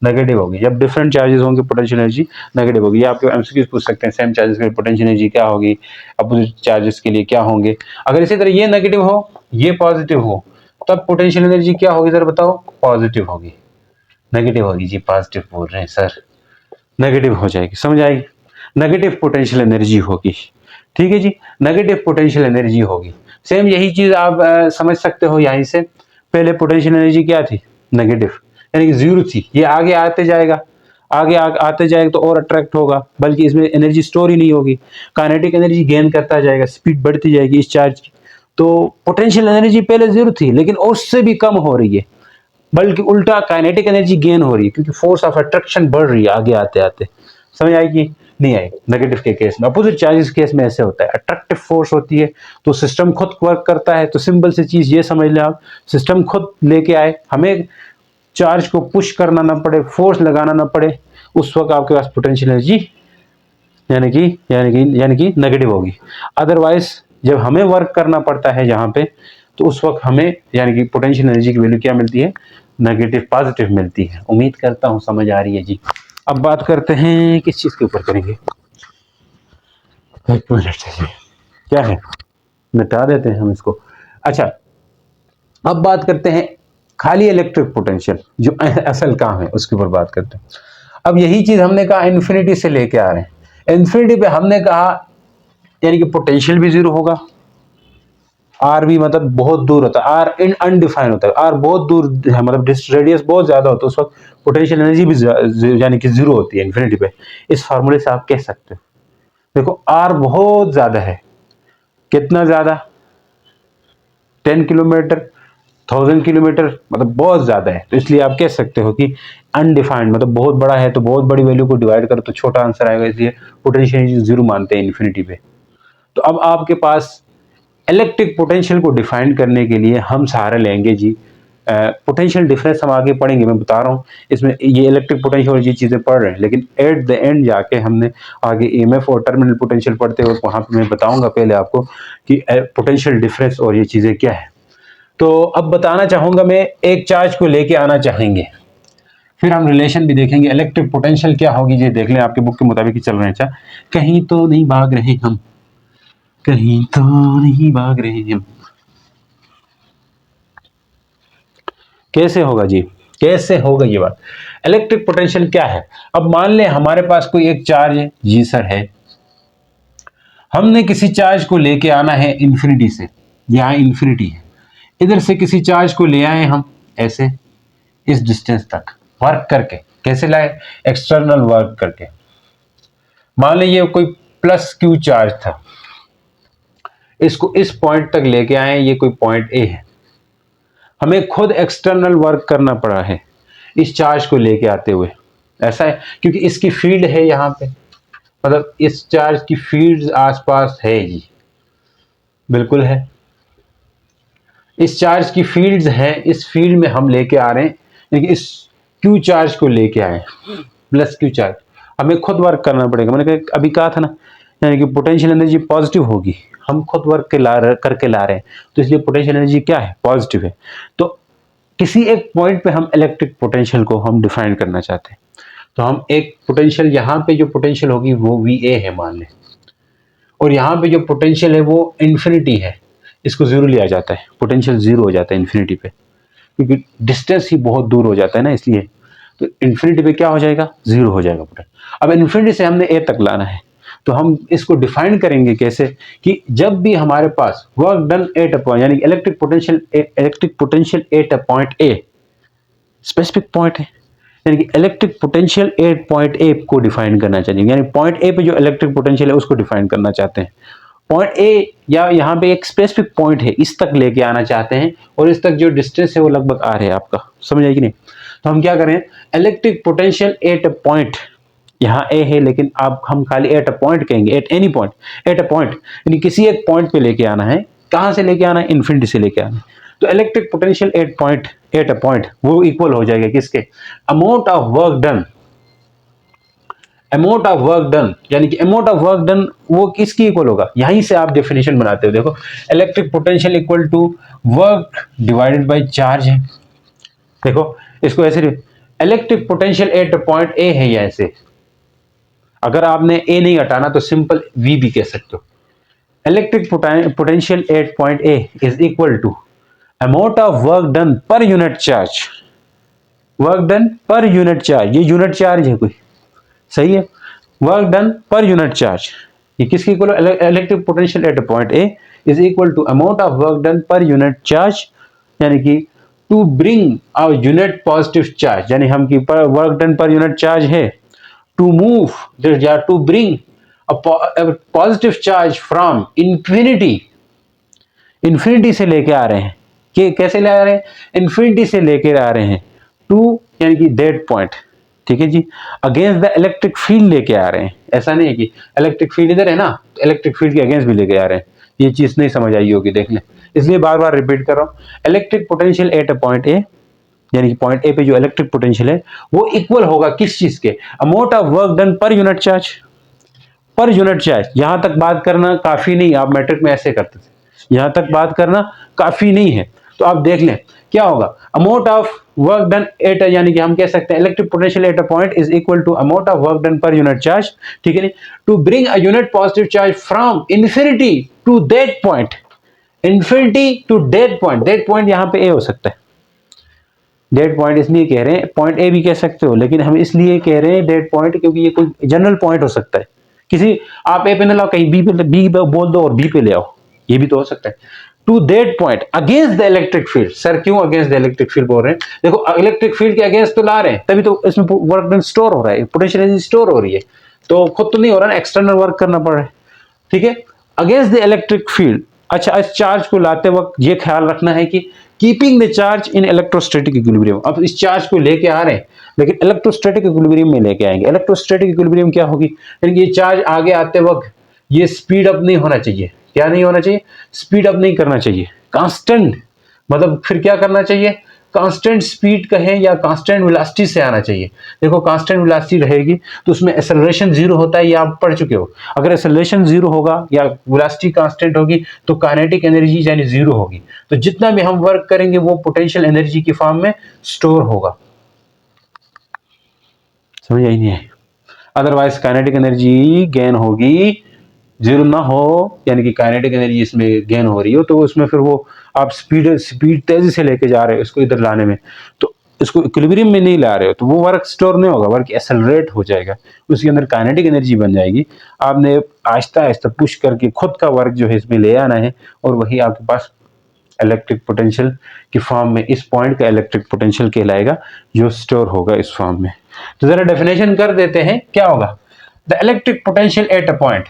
नेगेटिव होगी। जब डिफरेंट चार्जेस होंगे पोटेंशियल एनर्जी नेगेटिव होगी। ये आपके एमसीक्यूज पूछ सकते हैं, सेम चार्जेस के लिए पोटेंशियल एनर्जी क्या होगी, अपोजिट चार्जेस के लिए क्या होंगे। अगर इसी तरह ये नेगेटिव हो ये पॉजिटिव हो, तब पोटेंशियल एनर्जी क्या होगी जरा बताओ? पॉजिटिव होगी। नेगेटिव होगी जी, पॉजिटिव बोल रहे हैं सर, नेगेटिव हो जाएगी, समझ आएगी? नेगेटिव पोटेंशियल एनर्जी होगी। ठीक है जी, नेगेटिव पोटेंशियल एनर्जी होगी। सेम यही चीज आप समझ सकते हो यहीं से। पहले पोटेंशियल एनर्जी क्या थी? नेगेटिव, यानी कि जीरो थी। ये आगे आते जाएगा, आते जाएगा तो और अट्रैक्ट होगा, बल्कि इसमें एनर्जी स्टोर ही नहीं होगी, काइनेटिक एनर्जी गेन करता जाएगा, स्पीड बढ़ती जाएगी इस चार्ज की। तो पोटेंशियल एनर्जी पहले जीरो थी, लेकिन उससे भी कम हो रही है, बल्कि उल्टा काइनेटिक एनर्जी गेन हो रही है, क्योंकि फोर्स ऑफ अट्रैक्शन बढ़ रही है आगे आते आते। समझ आएगी? नहीं आएगी? नेगेटिव के केस में। अपोजिट चार्जेस केस में ऐसे होता है, अट्रैक्टिव फोर्स होती है तो सिस्टम खुद वर्क करता है। तो सिंपल सी चीज ये समझ लें आप, सिस्टम खुद लेके आए, हमें चार्ज को पुश करना ना पड़े, फोर्स लगाना ना पड़े, उस वक्त आपके पास पोटेंशियल एनर्जी यानी कि नेगेटिव होगी। अदरवाइज जब हमें वर्क करना पड़ता है यहाँ पे, तो उस वक्त हमें यानी कि पोटेंशियल एनर्जी की वैल्यू क्या मिलती है? नेगेटिव, पॉजिटिव मिलती है। उम्मीद करता हूँ समझ आ रही है जी। अब बात करते हैं किस चीज के ऊपर करेंगे, एक मिनट चलिए, क्या है मिटा देते हैं हम इसको। अच्छा, अब बात करते हैं खाली इलेक्ट्रिक पोटेंशियल, जो असल काम है उसके ऊपर बात करते हैं। अब यही चीज हमने कहा इन्फिनिटी से लेके आ रहे हैं। इन्फिनिटी पे हमने कहा यानी कि पोटेंशियल भी जीरो होगा, आर भी मतलब बहुत दूर होता है, आर इन अनडिफाइंड होता है, आर बहुत दूर है, मतलब रेडियस बहुत ज्यादा होता है, उस वक्त पोटेंशियल एनर्जी भी यानी कि जीरो होती है इन्फिनिटी पे। इस फार्मूले से आप कह सकते हो, देखो आर बहुत ज्यादा है, कितना ज्यादा? 10 किलोमीटर, 1000 किलोमीटर, मतलब बहुत ज्यादा है। तो इसलिए आप कह सकते हो कि अनडिफाइंड मतलब बहुत बड़ा है, तो बहुत बड़ी वैल्यू को डिवाइड करो तो छोटा आंसर आएगा, इसलिए पोटेंशियल एनर्जी जीरो मानते हैं इन्फिनिटी पे। तो अब आपके पास इलेक्ट्रिक पोटेंशियल को डिफाइन करने के लिए हम सहारा लेंगे जी पोटेंशियल डिफरेंस। हम आगे पढ़ेंगे, मैं बता रहा हूँ, इसमें ये इलेक्ट्रिक पोटेंशियल और ये चीजें पढ़ रहे हैं, लेकिन एट द एंड जाके हमने आगे ईएमएफ और टर्मिनल पोटेंशियल पढ़ते हुए वहां पे मैं बताऊंगा पहले आपको कि पोटेंशियल डिफरेंस और ये चीजें क्या है। तो अब बताना चाहूंगा मैं, एक चार्ज को लेके आना चाहेंगे, फिर हम रिलेशन भी देखेंगे, इलेक्ट्रिक पोटेंशियल क्या होगी ये देख लें, आपके बुक के मुताबिक ही चल रहे हैं। अच्छा, कहीं तो नहीं भाग रहे हम, कहीं तो नहीं भाग रहे हम। कैसे होगा जी, कैसे होगा ये बात? इलेक्ट्रिक पोटेंशियल क्या है? अब मान ले हमारे पास कोई एक चार्ज है, जी सर है, हमने किसी चार्ज को लेके आना है इंफिनिटी से, यहां इंफिनिटी है, इधर से किसी चार्ज को ले आए हम ऐसे इस डिस्टेंस तक वर्क करके। कैसे लाए? एक्सटर्नल वर्क करके। मान लीजिए कोई प्लस क्यू चार्ज था, इसको इस पॉइंट तक लेके आए, ये कोई पॉइंट ए है, हमें खुद एक्सटर्नल वर्क करना पड़ा है इस चार्ज को लेके आते हुए। ऐसा है क्योंकि इसकी फील्ड है यहाँ पे, मतलब इस चार्ज की फील्ड आसपास है जी, बिल्कुल है, इस चार्ज की फील्ड्स हैं, इस फील्ड में हम लेके आ रहे हैं, लेकिन इस क्यू चार्ज को लेके आए, प्लस क्यू चार्ज, हमें खुद वर्क करना पड़ेगा। मैंने अभी कहा था ना, यानी कि पोटेंशियल एनर्जी पॉजिटिव होगी, हम खुद वर्क करके ला रहे हैं, तो इसलिए पोटेंशियल एनर्जी क्या है, पॉजिटिव है। तो किसी एक पॉइंट पे हम इलेक्ट्रिक पोटेंशियल को हम डिफाइन करना चाहते हैं, तो हम एक पोटेंशियल, यहाँ पे जो पोटेंशियल होगी वो VA है मान लें, और यहाँ पे जो पोटेंशियल है वो इन्फिनिटी है, इसको जीरो लिया जाता है, पोटेंशियल जीरो हो जाता है इन्फिनिटी पे, क्योंकि डिस्टेंस ही बहुत दूर हो जाता है ना, इसलिए तो इन्फिनिटी पे क्या हो जाएगा, जीरो हो जाएगा पोटेंशियल। अब इन्फिनिटी से हमने ए तक लाना है, तो हम इसको डिफाइन करेंगे कैसे, कि जब भी हमारे पास work done at a point, यानी electric potential at a point A, specific point है, यानी कि electric potential at point A को डिफाइन करना चाहिए, यानी पॉइंट ए पे जो इलेक्ट्रिक पोटेंशियल है उसको डिफाइन करना चाहते हैं। पॉइंट ए या यहाँ पे एक स्पेसिफिक पॉइंट है, इस तक लेके आना चाहते हैं, और इस तक जो डिस्टेंस है वो लगभग आर है आपका, समझ आएगी नहीं। तो हम क्या करें, electric potential at a point, यहाँ ए है लेकिन आप हम खाली एट अ पॉइंट कहेंगे, at any point, eight a point यानी किसी एक पॉइंट पे लेके आना है, कहां से लेके आना है, इन्फिनिटी से लेके आना है। तो electric potential at a point वो इक्वल हो जाएगा किसके, amount of work done, amount of work done, यानी कि अमाउंट ऑफ वर्क डन वो किसकी इक्वल होगा, यहीं से आप डेफिनेशन बनाते हो, देखो electric potential equal to work divided by charge है। देखो इसको ऐसे, electric potential at point A है, या ऐसे अगर आपने ए नहीं हटाना तो सिंपल वी भी कह सकते हो। Electric potential at point A is equal to amount of work done per unit charge, work done per unit charge, ये यूनिट चार्ज है कोई, सही है, work done per unit charge, ये किसकी equal, electric potential at point A is equal to amount of work done per unit charge, यानी कि to bring a unit positive charge, यानी हम की work done per unit charge है, to move या to bring a positive charge from infinity, infinity से लेके आ रहे हैं, कि कैसे ले आ रहे हैं, इन्फिनिटी से लेके आ रहे हैं टू, यानी कि दैट पॉइंट, ठीक है जी, अगेंस्ट द इलेक्ट्रिक फील्ड लेके आ रहे हैं, ऐसा नहीं है कि इलेक्ट्रिक फील्ड इधर है ना, तो इलेक्ट्रिक फील्ड के अगेंस्ट भी लेके आ रहे हैं, ये चीज नहीं समझ आई होगी, देख लें, इसलिए बार बार रिपीट कर रहा हूं, electric potential at a point ए, यानी कि पॉइंट ए पे जो इलेक्ट्रिक पोटेंशियल है वो इक्वल होगा किस चीज के, amount of work done per unit charge, पर यूनिट चार्ज, यहां तक बात करना काफी नहीं, आप मैट्रिक में ऐसे करते थे, यहां तक बात करना काफी नहीं है, तो आप देख लें क्या होगा, amount of work done at, यानी कि हम कह सकते हैं electric potential at a point is equal to amount of work done per unit charge, ठीक है, to bring a unit positive charge from infinity to that point, infinity to that point यहां पे ए हो सकता है, डेट पॉइंट इसलिए कह रहे हैं, पॉइंट ए भी कह सकते हो, लेकिन हम इसलिए कह रहे हैं डेट पॉइंट क्योंकि ये कोई जनरल पॉइंट हो सकता है, किसी आप ए पे न लाओ, कहीं बी बोल दो और बी पे ले आओ, ये भी तो हो सकता है। To that point against the electric field, sir क्यों अगेंस्ट द इलेक्ट्रिक फील्ड बोल रहे हैं, देखो इलेक्ट्रिक फील्ड के अगेंस्ट तो ला रहे हैं, तभी तो इसमें वर्क डन स्टोर हो रहा है, पोटेंशियल एनर्जी स्टोर हो रही है, तो खुद तो नहीं हो रहा ना, एक्सटर्नल वर्क करना पड़ रहा है, ठीक है, अगेंस्ट द इलेक्ट्रिक फील्ड। अच्छा, इस चार्ज को लाते वक्त ये ख्याल रखना है कि keeping the charge in electrostatic equilibrium, अब इस चार्ज को लेके आ रहे हैं लेकिन इलेक्ट्रोस्टैटिक इक्विलिब्रियम में लेके आएंगे, इलेक्ट्रोस्टैटिक इक्विलिब्रियम क्या होगी, यानी ये चार्ज आगे आते वक्त ये स्पीड अप नहीं होना चाहिए, क्या नहीं होना चाहिए, स्पीड अप नहीं करना चाहिए, कांस्टेंट, मतलब फिर क्या करना चाहिए, कांस्टेंट स्पीड कहें या कांस्टेंट वेलोसिटी से आना चाहिए। देखो कांस्टेंट वेलोसिटी रहेगी तो उसमें एक्सेलरेशन जीरो होता है, ये आप पढ़ चुके हो, अगर एक्सेलरेशन जीरो होगा या वेलोसिटी कांस्टेंट होगी तो काइनेटिक एनर्जी यानी जीरो होगी, तो जितना भी हम वर्क करेंगे वो पोटेंशियल एनर्जी की फॉर्म में स्टोर होगा, समझ आई नहीं है, अदरवाइज काइनेटिक एनर्जी गेन होगी, जीरो ना हो, यानी कि काइनेटिक एनर्जी इसमें गेन हो रही हो, तो उसमें फिर वो आप स्पीड तेजी से लेके जा रहे हो इसको इधर लाने में, तो इसको इक्विलिब्रियम में नहीं ला रहे हो, तो वो वर्क स्टोर नहीं होगा, वर्क एक्सेलरेट हो जाएगा, उसके अंदर काइनेटिक एनर्जी बन जाएगी, आपने आहिस्ता आहिस्ता पुश करके खुद का वर्क जो है इसमें ले आना है, और वही आपके पास इलेक्ट्रिक पोटेंशियल की फॉर्म में इस पॉइंट का इलेक्ट्रिक पोटेंशियल कहलाएगा जो स्टोर होगा इस फॉर्म में। तो जरा डेफिनेशन कर देते हैं, क्या होगा, the electric potential at a point,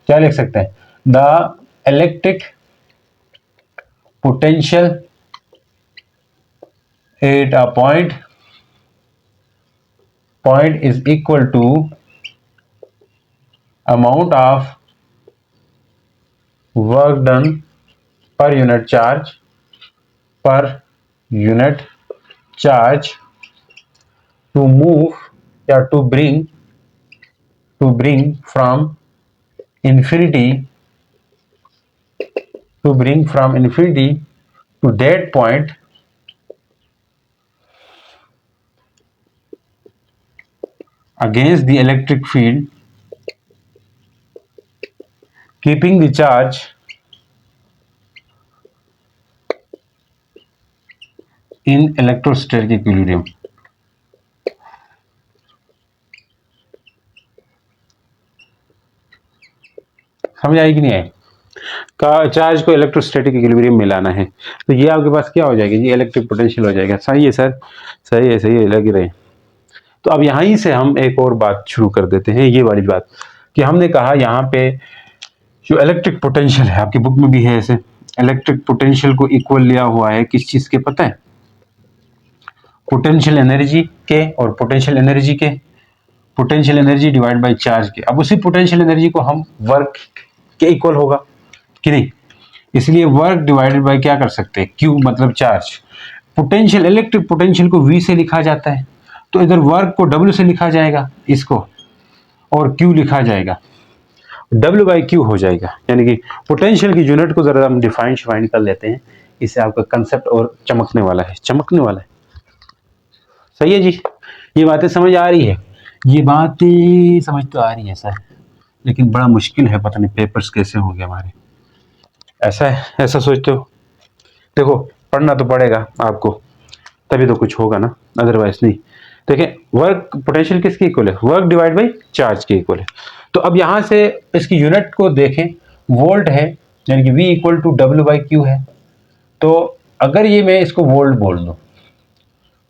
क्या लिख सकते हैं, the electric potential at a point is equal to amount of work done per unit charge to move या to bring from infinity to bring from infinity to that point against the electric field, keeping the charge in electrostatic equilibrium. समझ आई कि नहीं आई? का charge को electrostatic equilibrium में लाना है, तो ये आपके पास क्या हो जाएगा जी, इलेक्ट्रिक पोटेंशियल हो जाएगा। सही है सर, सही है, लग रहे। तो अब यहीं से हम एक और बात शुरू कर देते हैं, ये वाली बात कि हमने कहा यहाँ पे जो इलेक्ट्रिक पोटेंशियल है, आपकी बुक में भी है ऐसे, इलेक्ट्रिक पोटेंशियल को इक्वल लिया हुआ है किस चीज के, पता है? पोटेंशियल एनर्जी के, और पोटेंशियल एनर्जी के, potential energy divide by charge के। अब उसी पोटेंशियल एनर्जी को हम वर्क के इक्वल होगा कि नहीं, इसलिए वर्क डिवाइडेड बाय क्या कर सकते हैं, क्यू मतलब चार्ज। पोटेंशियल, इलेक्ट्रिक पोटेंशियल को V से लिखा जाता है, तो इधर वर्क को W से लिखा जाएगा इसको, और Q लिखा जाएगा, W बाई Q हो जाएगा। यानी कि पोटेंशियल की यूनिट को जरा हम डिफाइन कर लेते हैं, इससे आपका कंसेप्ट और चमकने वाला है। सही है जी, ये बातें समझ आ रही है? ये बातें समझ तो आ रही है सर, लेकिन बड़ा मुश्किल है, पता नहीं पेपर्स कैसे होंगे हमारे। ऐसा है, ऐसा सोचते हो? देखो पढ़ना तो पड़ेगा आपको, तभी तो कुछ होगा ना, अदरवाइज नहीं। देखिए वर्क पोटेंशियल किसके इक्वल है, वर्क डिवाइड बाई चार्ज के इक्वल है। तो अब यहां से इसकी यूनिट को देखें, वोल्ट है, यानी कि V equal to W by Q है। तो अगर ये मैं इसको वोल्ट बोल दूं,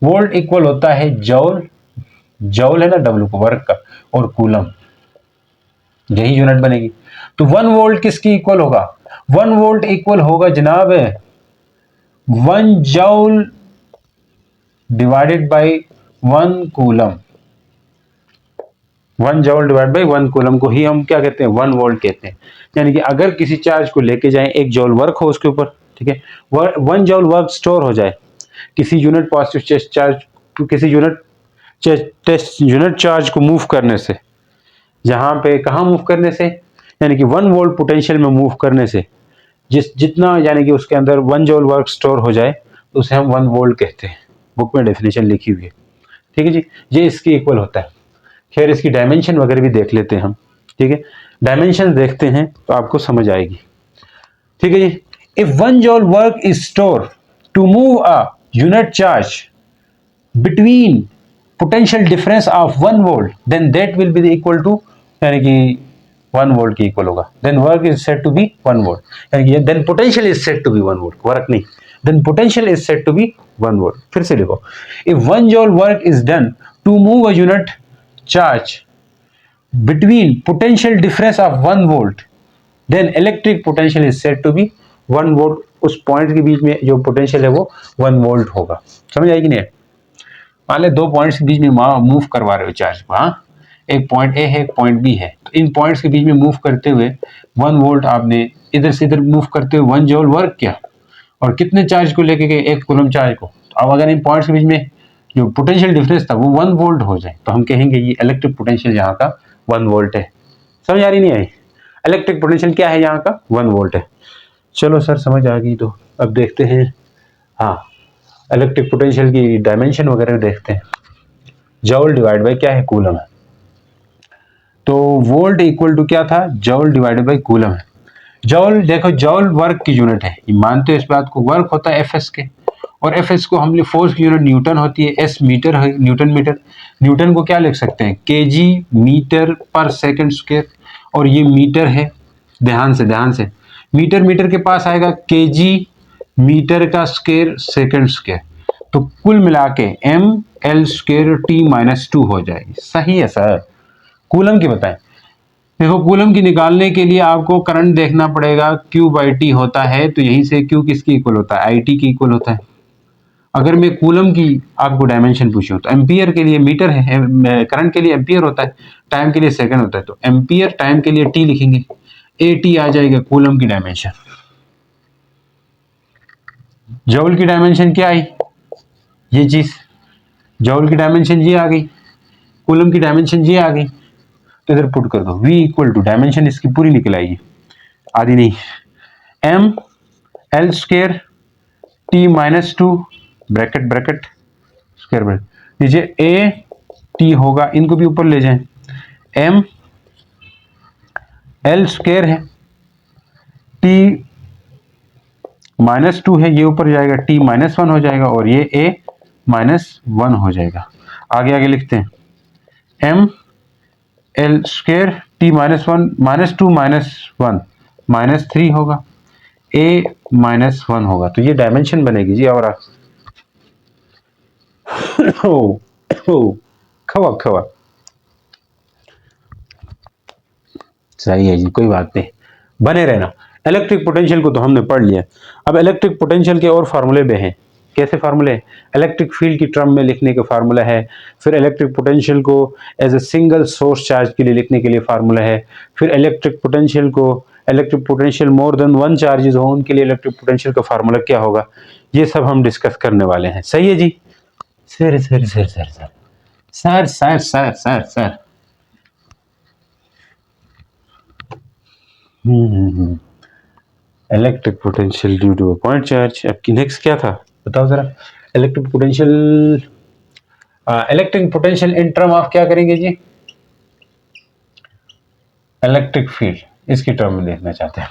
वोल्ट इक्वल होता है जौल, जौल है ना W को वर्क का, और कूलम, यही यूनिट बनेगी। तो 1 वोल्ट किसकी इक्वल होगा, 1 वोल्ट इक्वल होगा जनाब 1 joule divided by 1 coulomb. 1 joule divide by 1 coulomb को ही हम क्या कहते हैं, 1 वोल्ट कहते हैं। यानी कि अगर किसी चार्ज को लेके जाएं, 1 जौल वर्क हो उसके ऊपर, ठीक है, 1 जौल वर्क स्टोर हो जाए किसी यूनिट पॉजिटिव चार्ज, किसी यूनिट चार्ज को मूव करने से, जहां पे कहां मूव करने से, यानी कि 1 वोल्ट पोटेंशियल में मूव करने से, जितना यानी कि उसके अंदर 1 जौल वर्क स्टोर हो जाए, तो उसे हम 1 वोल्ट कहते हैं। बुक में डेफिनेशन लिखी हुई है, ठीक है जी, ये इसकी इक्वल होता है। खैर इसकी डायमेंशन वगैरह भी देख लेते हैं हम, ठीक है, डायमेंशन देखते हैं तो आपको समझ आएगी, ठीक है जी। If 1 joule work is store to move a unit charge between potential difference of 1 volt, then that will be the equal to, यानी कि 1 वोल्ट की इक्वल होगा। then work is said to be 1 volt, यानी कि then potential is said to be 1 volt, work नहीं, then potential is said to be 1 volt। फिर से देखो, if 1 joule work is done to move a unit charge between potential difference of 1 volt, then electric potential is said to be 1 volt। उस point के बीच में जो potential है वो 1 volt होगा। समझ आएगी नहीं? मान ले 2 पॉइंट्स के बीच में मूव करवा रहे हो चार्ज को, हाँ, एक पॉइंट ए है, एक पॉइंट बी है, तो इन पॉइंट्स के बीच में मूव करते हुए 1 वोल्ट आपने इधर से इधर मूव करते हुए 1 जॉल वर्क किया, और कितने चार्ज को लेके गए, 1 कूलम चार्ज को। तो अब अगर इन पॉइंट्स के बीच में जो पोटेंशियल डिफरेंस था वो 1 वोल्ट हो जाए, तो हम कहेंगे ये इलेक्ट्रिक पोटेंशियल यहाँ का 1 वोल्ट है। समझ आ रही नहीं आई? इलेक्ट्रिक पोटेंशियल क्या है यहाँ का, 1 वोल्ट है। चलो सर समझ आ गई, तो अब देखते हैं, हाँ, इलेक्ट्रिक पोटेंशियल की डायमेंशन वगैरह देखते हैं। जॉल डिवाइड बाय क्या है, कूलम है। तो वोल्ट इक्वल टू क्या था, जॉल डिवाइडेड बाय कूलम है। जॉल देखो, जॉल वर्क की यूनिट है, मानते हो इस बात को, वर्क होता है एफ एस के, और एफ एस को हम फोर्स की यूनिट न्यूटन होती है, एस मीटर है, न्यूटन मीटर। न्यूटन को क्या लिख सकते हैं, केजी मीटर पर सेकंड स्क्वायर, और ये मीटर है, ध्यान से मीटर के पास आएगा केजी मीटर का स्क्वायर सेकंड स्क्वायर, तो कुल मिला के M L square T minus 2 हो जाएगी। सही है सर। कूलम की बताएं, देखो कूलम की निकालने के लिए आपको करंट देखना पड़ेगा, Q बाई टी होता है, तो यहीं से Q किसकी इक्वल होता है, IT की इक्वल होता है। अगर मैं कूलम की आपको डायमेंशन पूछूं, तो एम्पियर के लिए मीटर है, करंट के लिए एम्पियर होता है, टाइम के लिए सेकंड होता है, तो एम्पियर टाइम के लिए T लिखेंगे, AT आ जाएगा कूलम की डायमेंशन। जॉल की डायमेंशन क्या आई, ये चीज, जॉल की डायमेंशन ये आ गई, कूलम की डायमेंशन ये आ गई। तो इधर पुट कर दो, v इक्वल टू डायमेंशन इसकी पूरी निकल आएगी, आधी नहीं, m l square t minus two bracket bracket square bracket लीजिए, a t होगा, इनको भी ऊपर ले जाएं, m l स्क्वायर है, t माइनस टू है, ये ऊपर जाएगा, t माइनस वन हो जाएगा, और ये a माइनस वन हो जाएगा। आगे आगे लिखते हैं, m l square t minus one minus two minus one minus three होगा, a माइनस वन होगा, तो ये डायमेंशन बनेगी जी। और खवा खवा सही है जी, कोई बात नहीं, बने रहना। इलेक्ट्रिक पोटेंशियल को तो हमने पढ़ लिया, अब इलेक्ट्रिक पोटेंशियल के और फार्मूले भी हैं। कैसे फार्मूले? इलेक्ट्रिक फील्ड की टर्म में लिखने का फार्मूला है, फिर इलेक्ट्रिक पोटेंशियल को as a single source charge के लिए लिखने के लिए फार्मूला है, फिर electric potential more than one charges हो उनके लिए इलेक्ट्रिक पोटेंशियल का फार्मूला क्या होगा, ये सब हम डिस्कस करने वाले हैं। सही है जी। Sir sir sir sir sir sir sir sir sir sir electric potential due to a point charge. आपकी नेक्स्ट क्या था बताओ जरा। Electric potential in term of क्या करेंगे जी, इलेक्ट्रिक फील्ड, इसकी टर्म में देखना चाहते हैं।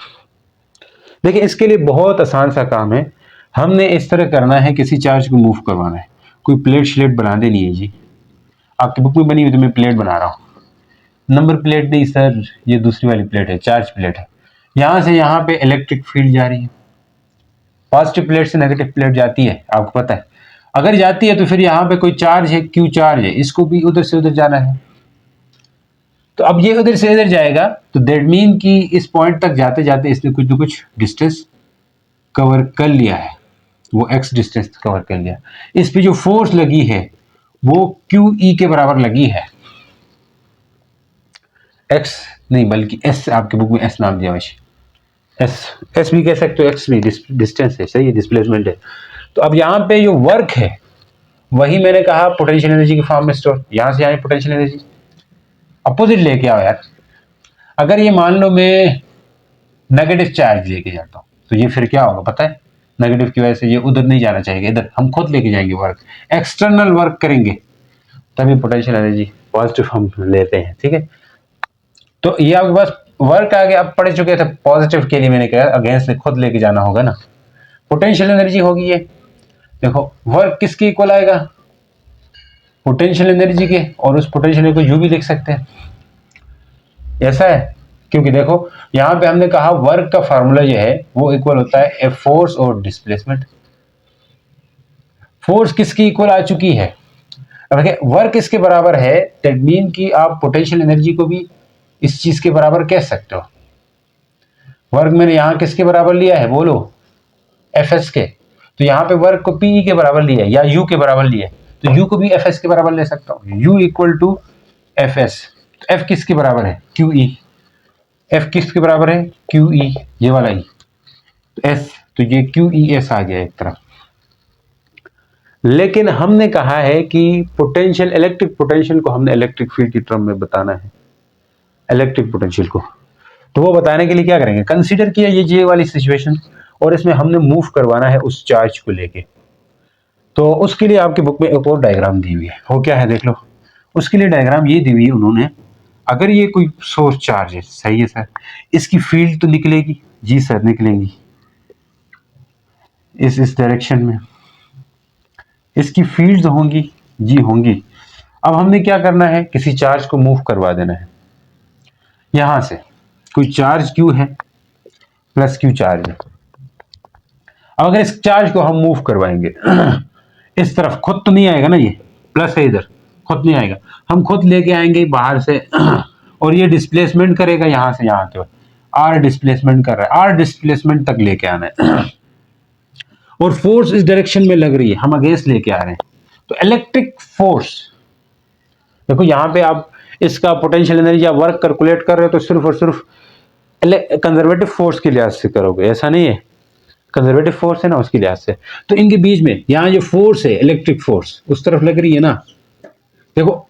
देखिए इसके लिए बहुत आसान सा काम है, हमने इस तरह करना है, किसी चार्ज को मूव करवाना है, कोई प्लेट श्लेट बना देनी है जी। आपकी बुक में बनी हुई तो मैं प्लेट बना रहा हूँ, नंबर प्लेट नहीं सर, ये दूसरी वाली प्लेट है, चार्ज प्लेट है। यहां से यहां पे इलेक्ट्रिक फील्ड जा रही है, पॉजिटिव प्लेट से नेगेटिव प्लेट जाती है, आपको पता है। अगर जाती है तो फिर यहाँ पे कोई चार्ज है, क्यू चार्ज है, इसको भी उधर से उधर जाना है। तो अब ये उधर से इधर जाएगा, तो दैट मीन कि इस पॉइंट तक जाते जाते इसने कुछ ना कुछ डिस्टेंस कवर कर लिया है, वो एक्स डिस्टेंस कवर कर लिया। इस पे जो फोर्स लगी है वो क्यू ई के बराबर लगी है, एक्स नहीं बल्कि एस, आपके बुक में एस नाम दिया वैसे, एस भी कह सकते हो, एक्स भी डिस्टेंस है, सही है, डिस्प्लेसमेंट है। तो अब यहाँ पे जो वर्क है वही मैंने कहा पोटेंशियल एनर्जी के फॉर्म में स्टोर, यहां से आए पोटेंशियल एनर्जी, अपोजिट लेके आओ यार। अगर ये मान लो मैं नेगेटिव चार्ज लेके जाता हूँ तो ये फिर क्या होगा पता है, नेगेटिव की वजह से ये उधर नहीं जाना चाहिए, इधर हम खुद लेके जाएंगे, वर्क एक्सटर्नल वर्क करेंगे, तभी पोटेंशियल एनर्जी पॉजिटिव हम लेते हैं। ठीक है, तो ये आपके पास वर्क आगे आप पढ़ चुके थे, पॉजिटिव के लिए मैंने कहा अगेंस्ट से खुद लेके जाना होगा ना। पोटेंशियल एनर्जी होगी ये, देखो वर्क किसके इक्वल आएगा, पोटेंशियल एनर्जी के, और उस पोटेंशियल को यू भी लिख सकते हैं, ऐसा है, क्योंकि देखो यहां पे हमने कहा वर्क का फार्मूला जो है वो इक्वल होता है ए फोर्स और डिस्प्लेसमेंट। फोर्स किसकी इक्वल आ चुकी है, अब वर्क इसके बराबर है, दैट मीन कि आप पोटेंशियल एनर्जी को भी इस चीज के बराबर कह सकते हो। वर्क मैंने यहां किसके बराबर लिया है बोलो, एफ एस के, तो यहाँ पे वर्क को पीई के बराबर लिया है या यू के बराबर लिया है, तो यू को भी एफ एस के बराबर ले सकता हूँ, U equal to F S. तो एफ किसके बराबर है, क्यू ई, एफ किसके बराबर है, क्यू ई, ये वाला ई, तो एस, तो ये क्यू ई एस आ गया एक तरफ। लेकिन हमने कहा है कि पोटेंशियल, इलेक्ट्रिक पोटेंशियल को हमने इलेक्ट्रिक फील्ड की टर्म में बताना है, इलेक्ट्रिक पोटेंशियल को, तो वो बताने के लिए क्या करेंगे, कंसीडर किया ये वाली सिचुएशन, और इसमें हमने मूव करवाना है उस चार्ज को लेके। तो उसके लिए आपकी बुक में एक और डायग्राम दी हुई है, वो क्या है देख लो। उसके लिए डायग्राम ये दी हुई है उन्होंने, अगर ये कोई सोर्स चार्ज है, सही है सर, इसकी फील्ड तो निकलेगी, जी सर निकलेंगी, इस डायरेक्शन में इसकी फील्ड होंगी, जी होंगी। अब हमने क्या करना है, किसी चार्ज को मूव करवा देना है, यहां से कोई चार्ज क्यू है, प्लस क्यू चार्ज है। अब अगर इस चार्ज को हम मूव करवाएंगे इस तरफ, खुद तो नहीं आएगा ना, ये प्लस है इधर, खुद नहीं आएगा, हम खुद लेके आएंगे बाहर से और ये डिस्प्लेसमेंट करेगा यहां से यहां तक, आर डिस्प्लेसमेंट कर रहा है, आर डिस्प्लेसमेंट तक लेके आना है और फोर्स इस डायरेक्शन में लग रही है, हम अगेंस्ट लेके आ रहे हैं। तो इलेक्ट्रिक फोर्स, देखो यहां पे आप इसका पोटेंशियल एनर्जी या वर्क कैलकुलेट कर रहे हो तो सिर्फ और सिर्फ कंजर्वेटिव फोर्स के लिहाज से करोगे, ऐसा नहीं है, कंजर्वेटिव फोर्स है ना उसके लिहाज से। तो इनके बीच में यहाँ जो फोर्स है, इलेक्ट्रिक फोर्स उस तरफ लग रही है ना, देखो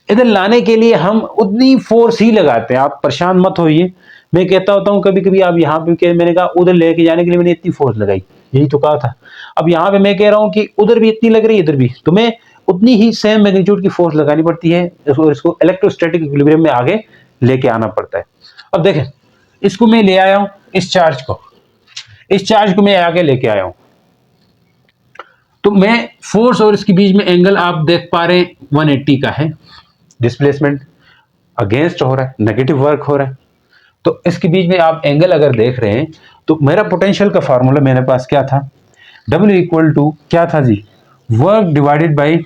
इधर लाने के लिए हम उतनी फोर्स ही लगाते हैं, आप परेशान मत होइए। मैं कहता होता हूँ कभी कभी आप यहाँ पे मैंने कहा उधर लेके जाने के लिए मैंने इतनी फोर्स लगाई, यही तो कहा था। अब यहाँ पे मैं कह रहा हूँ कि उधर भी इतनी लग रही है, इधर भी, तो मैं उतनी ही सेम मैग्नीट्यूड की फोर्स लगानी पड़ती है और इसको इलेक्ट्रोस्टैटिक इक्विलिब्रियम में आगे लेके आना पड़ता है। अब देखें, इसको मैं ले आया हूँ, इस चार्ज को मैं आगे लेके आया हूँ, तो मैं फोर्स और इसके बीच में एंगल आप देख पा रहे हैं 180 का है, डिस्प्लेसमेंट अगेंस्ट हो रहा है, नेगेटिव वर्क हो रहा है। तो इसके बीच में आप एंगल अगर देख रहे हैं तो मेरा पोटेंशियल का फार्मूला मेरे पास क्या था, W इक्वल टू क्या था जी, वर्क डिवाइडेड बाई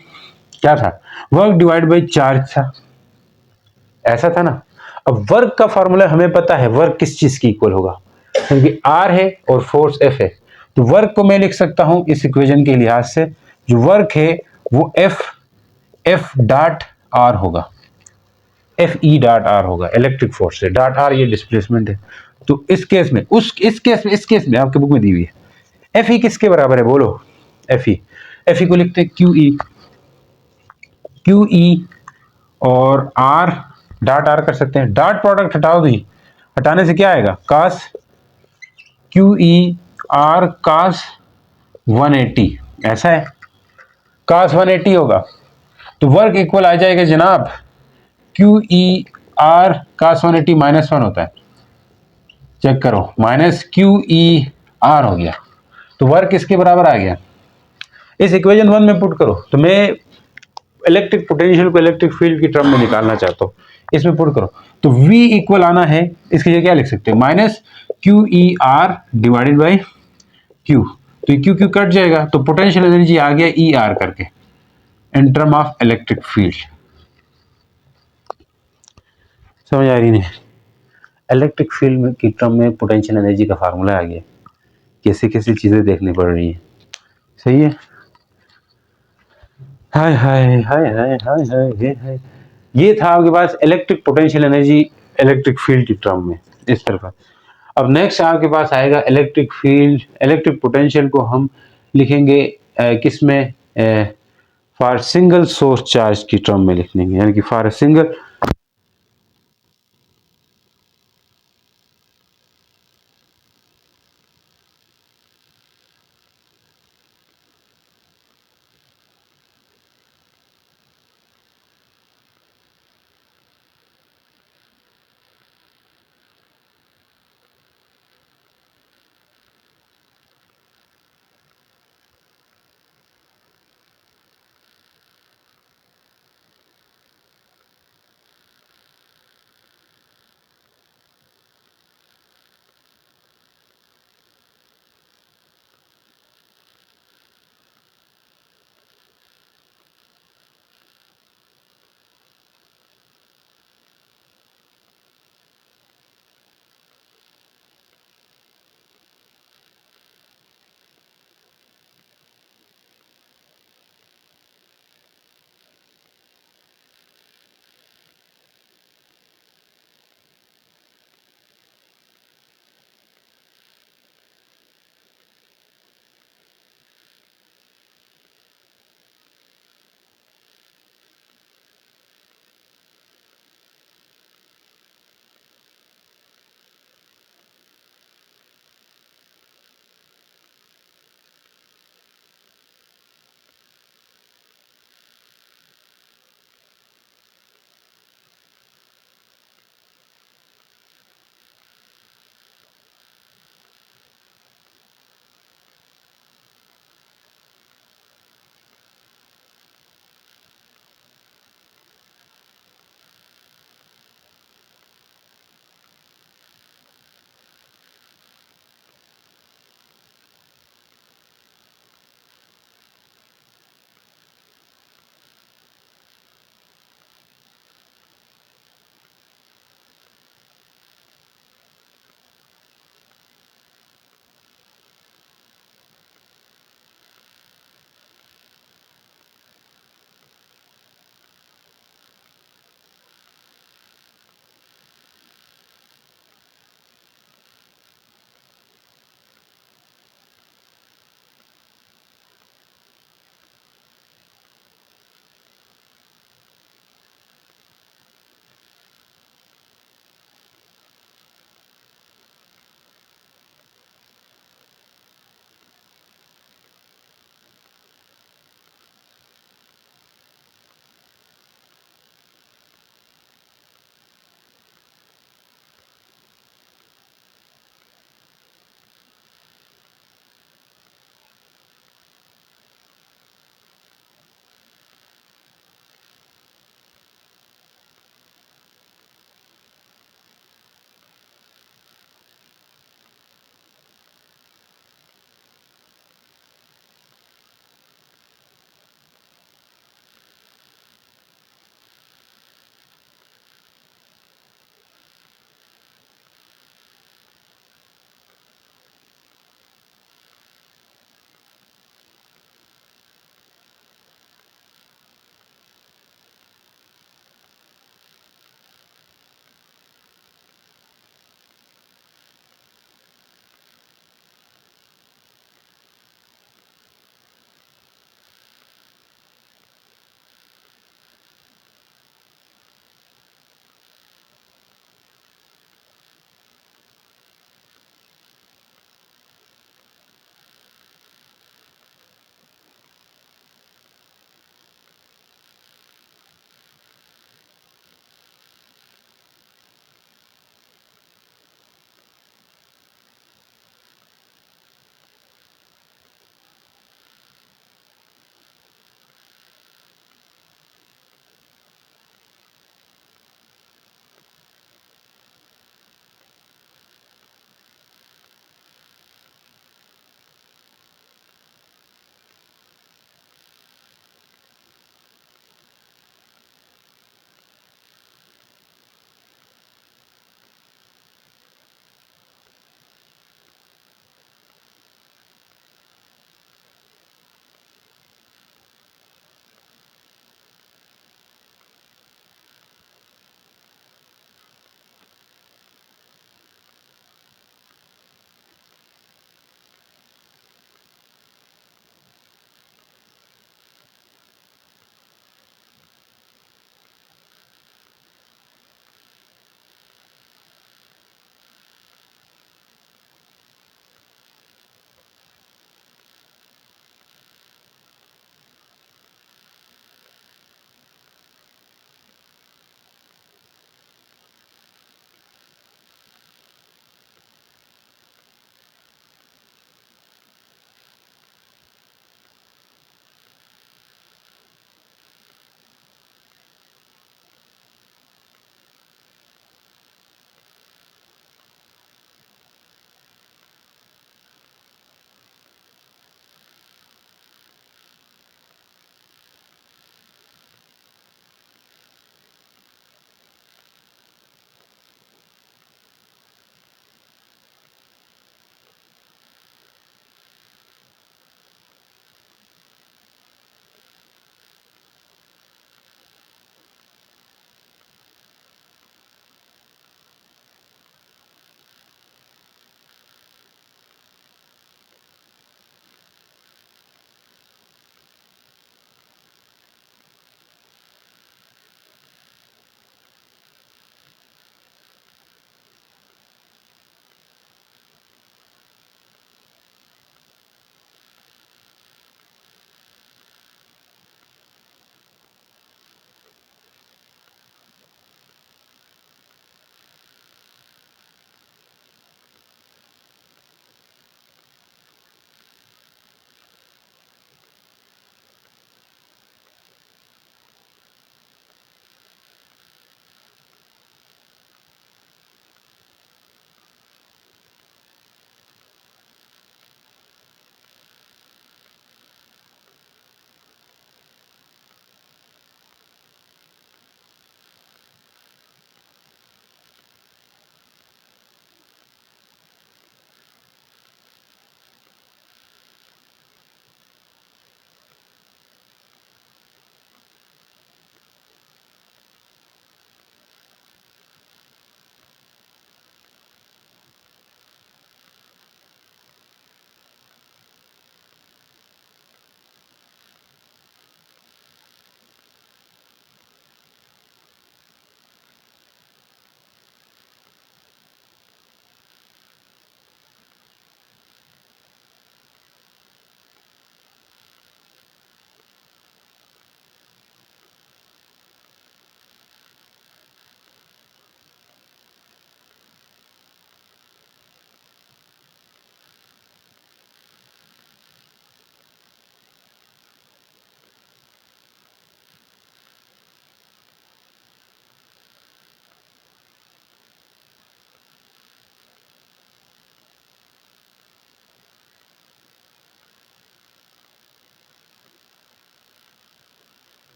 क्या था, वर्क डिवाइडेड बाई चार्ज था, ऐसा था ना। अब वर्क का फार्मूला हमें पता है, वर्क किस चीज की इक्वल होगा, क्योंकि R है और फोर्स F है, तो वर्क को मैं लिख सकता हूं इस इक्वेशन के लिहाज से, जो वर्क है वो F डॉट R होगा, FE डॉट R होगा, इलेक्ट्रिक फोर्स है, डॉट R ये डिस्प्लेसमेंट है। तो इस केस में इस केस में आपके बुक में दी हुई है, FE किसके बराबर है बोलो, FE को लिखते हैं QE और R डॉट R कर सकते हैं, डॉट प्रोडक्ट हटाओ दी, हटाने से क्या आएगा, cos QE R cos 180, ऐसा है, cos 180 होगा। तो वर्क इक्वल आ जाएगा जनाब QE R cos 180 -1 होता है, चेक करो, माइनस QE R हो गया, तो वर्क इसके बराबर आ गया। इस इक्वेशन 1 में पुट करो, तो मैं इलेक्ट्रिक पोटेंशियल को इलेक्ट्रिक फील्ड की टर्म में निकालना चाहता हूँ, इसमें पुट करो, तो V इक्वल आना है, इसके लिए क्या लिख सकते हैं, minus QE R divided by Q, तो Q कट जाएगा, तो पोटेंशियल एनर्जी आ गया ER करके इन टर्म ऑफ इलेक्ट्रिक फील्ड। समझ आ रही नहीं, इलेक्ट्रिक फील्ड में की टर्म में पोटेंशियल एनर्जी का फार्मूला आ गया, कैसे कैसे चीजें देखनी पड़ रही हैं, सही है। हाय हाय हाय हाय हाय हाय हाय, ये था आपके पास electric potential energy electric field की टर्म में इस तरह। अब नेक्स्ट आपके पास आएगा इलेक्ट्रिक फील्ड, इलेक्ट्रिक पोटेंशियल को हम लिखेंगे किस में, फॉर सिंगल सोर्स चार्ज की टर्म में लिख लेंगे, यानी कि फॉर सिंगल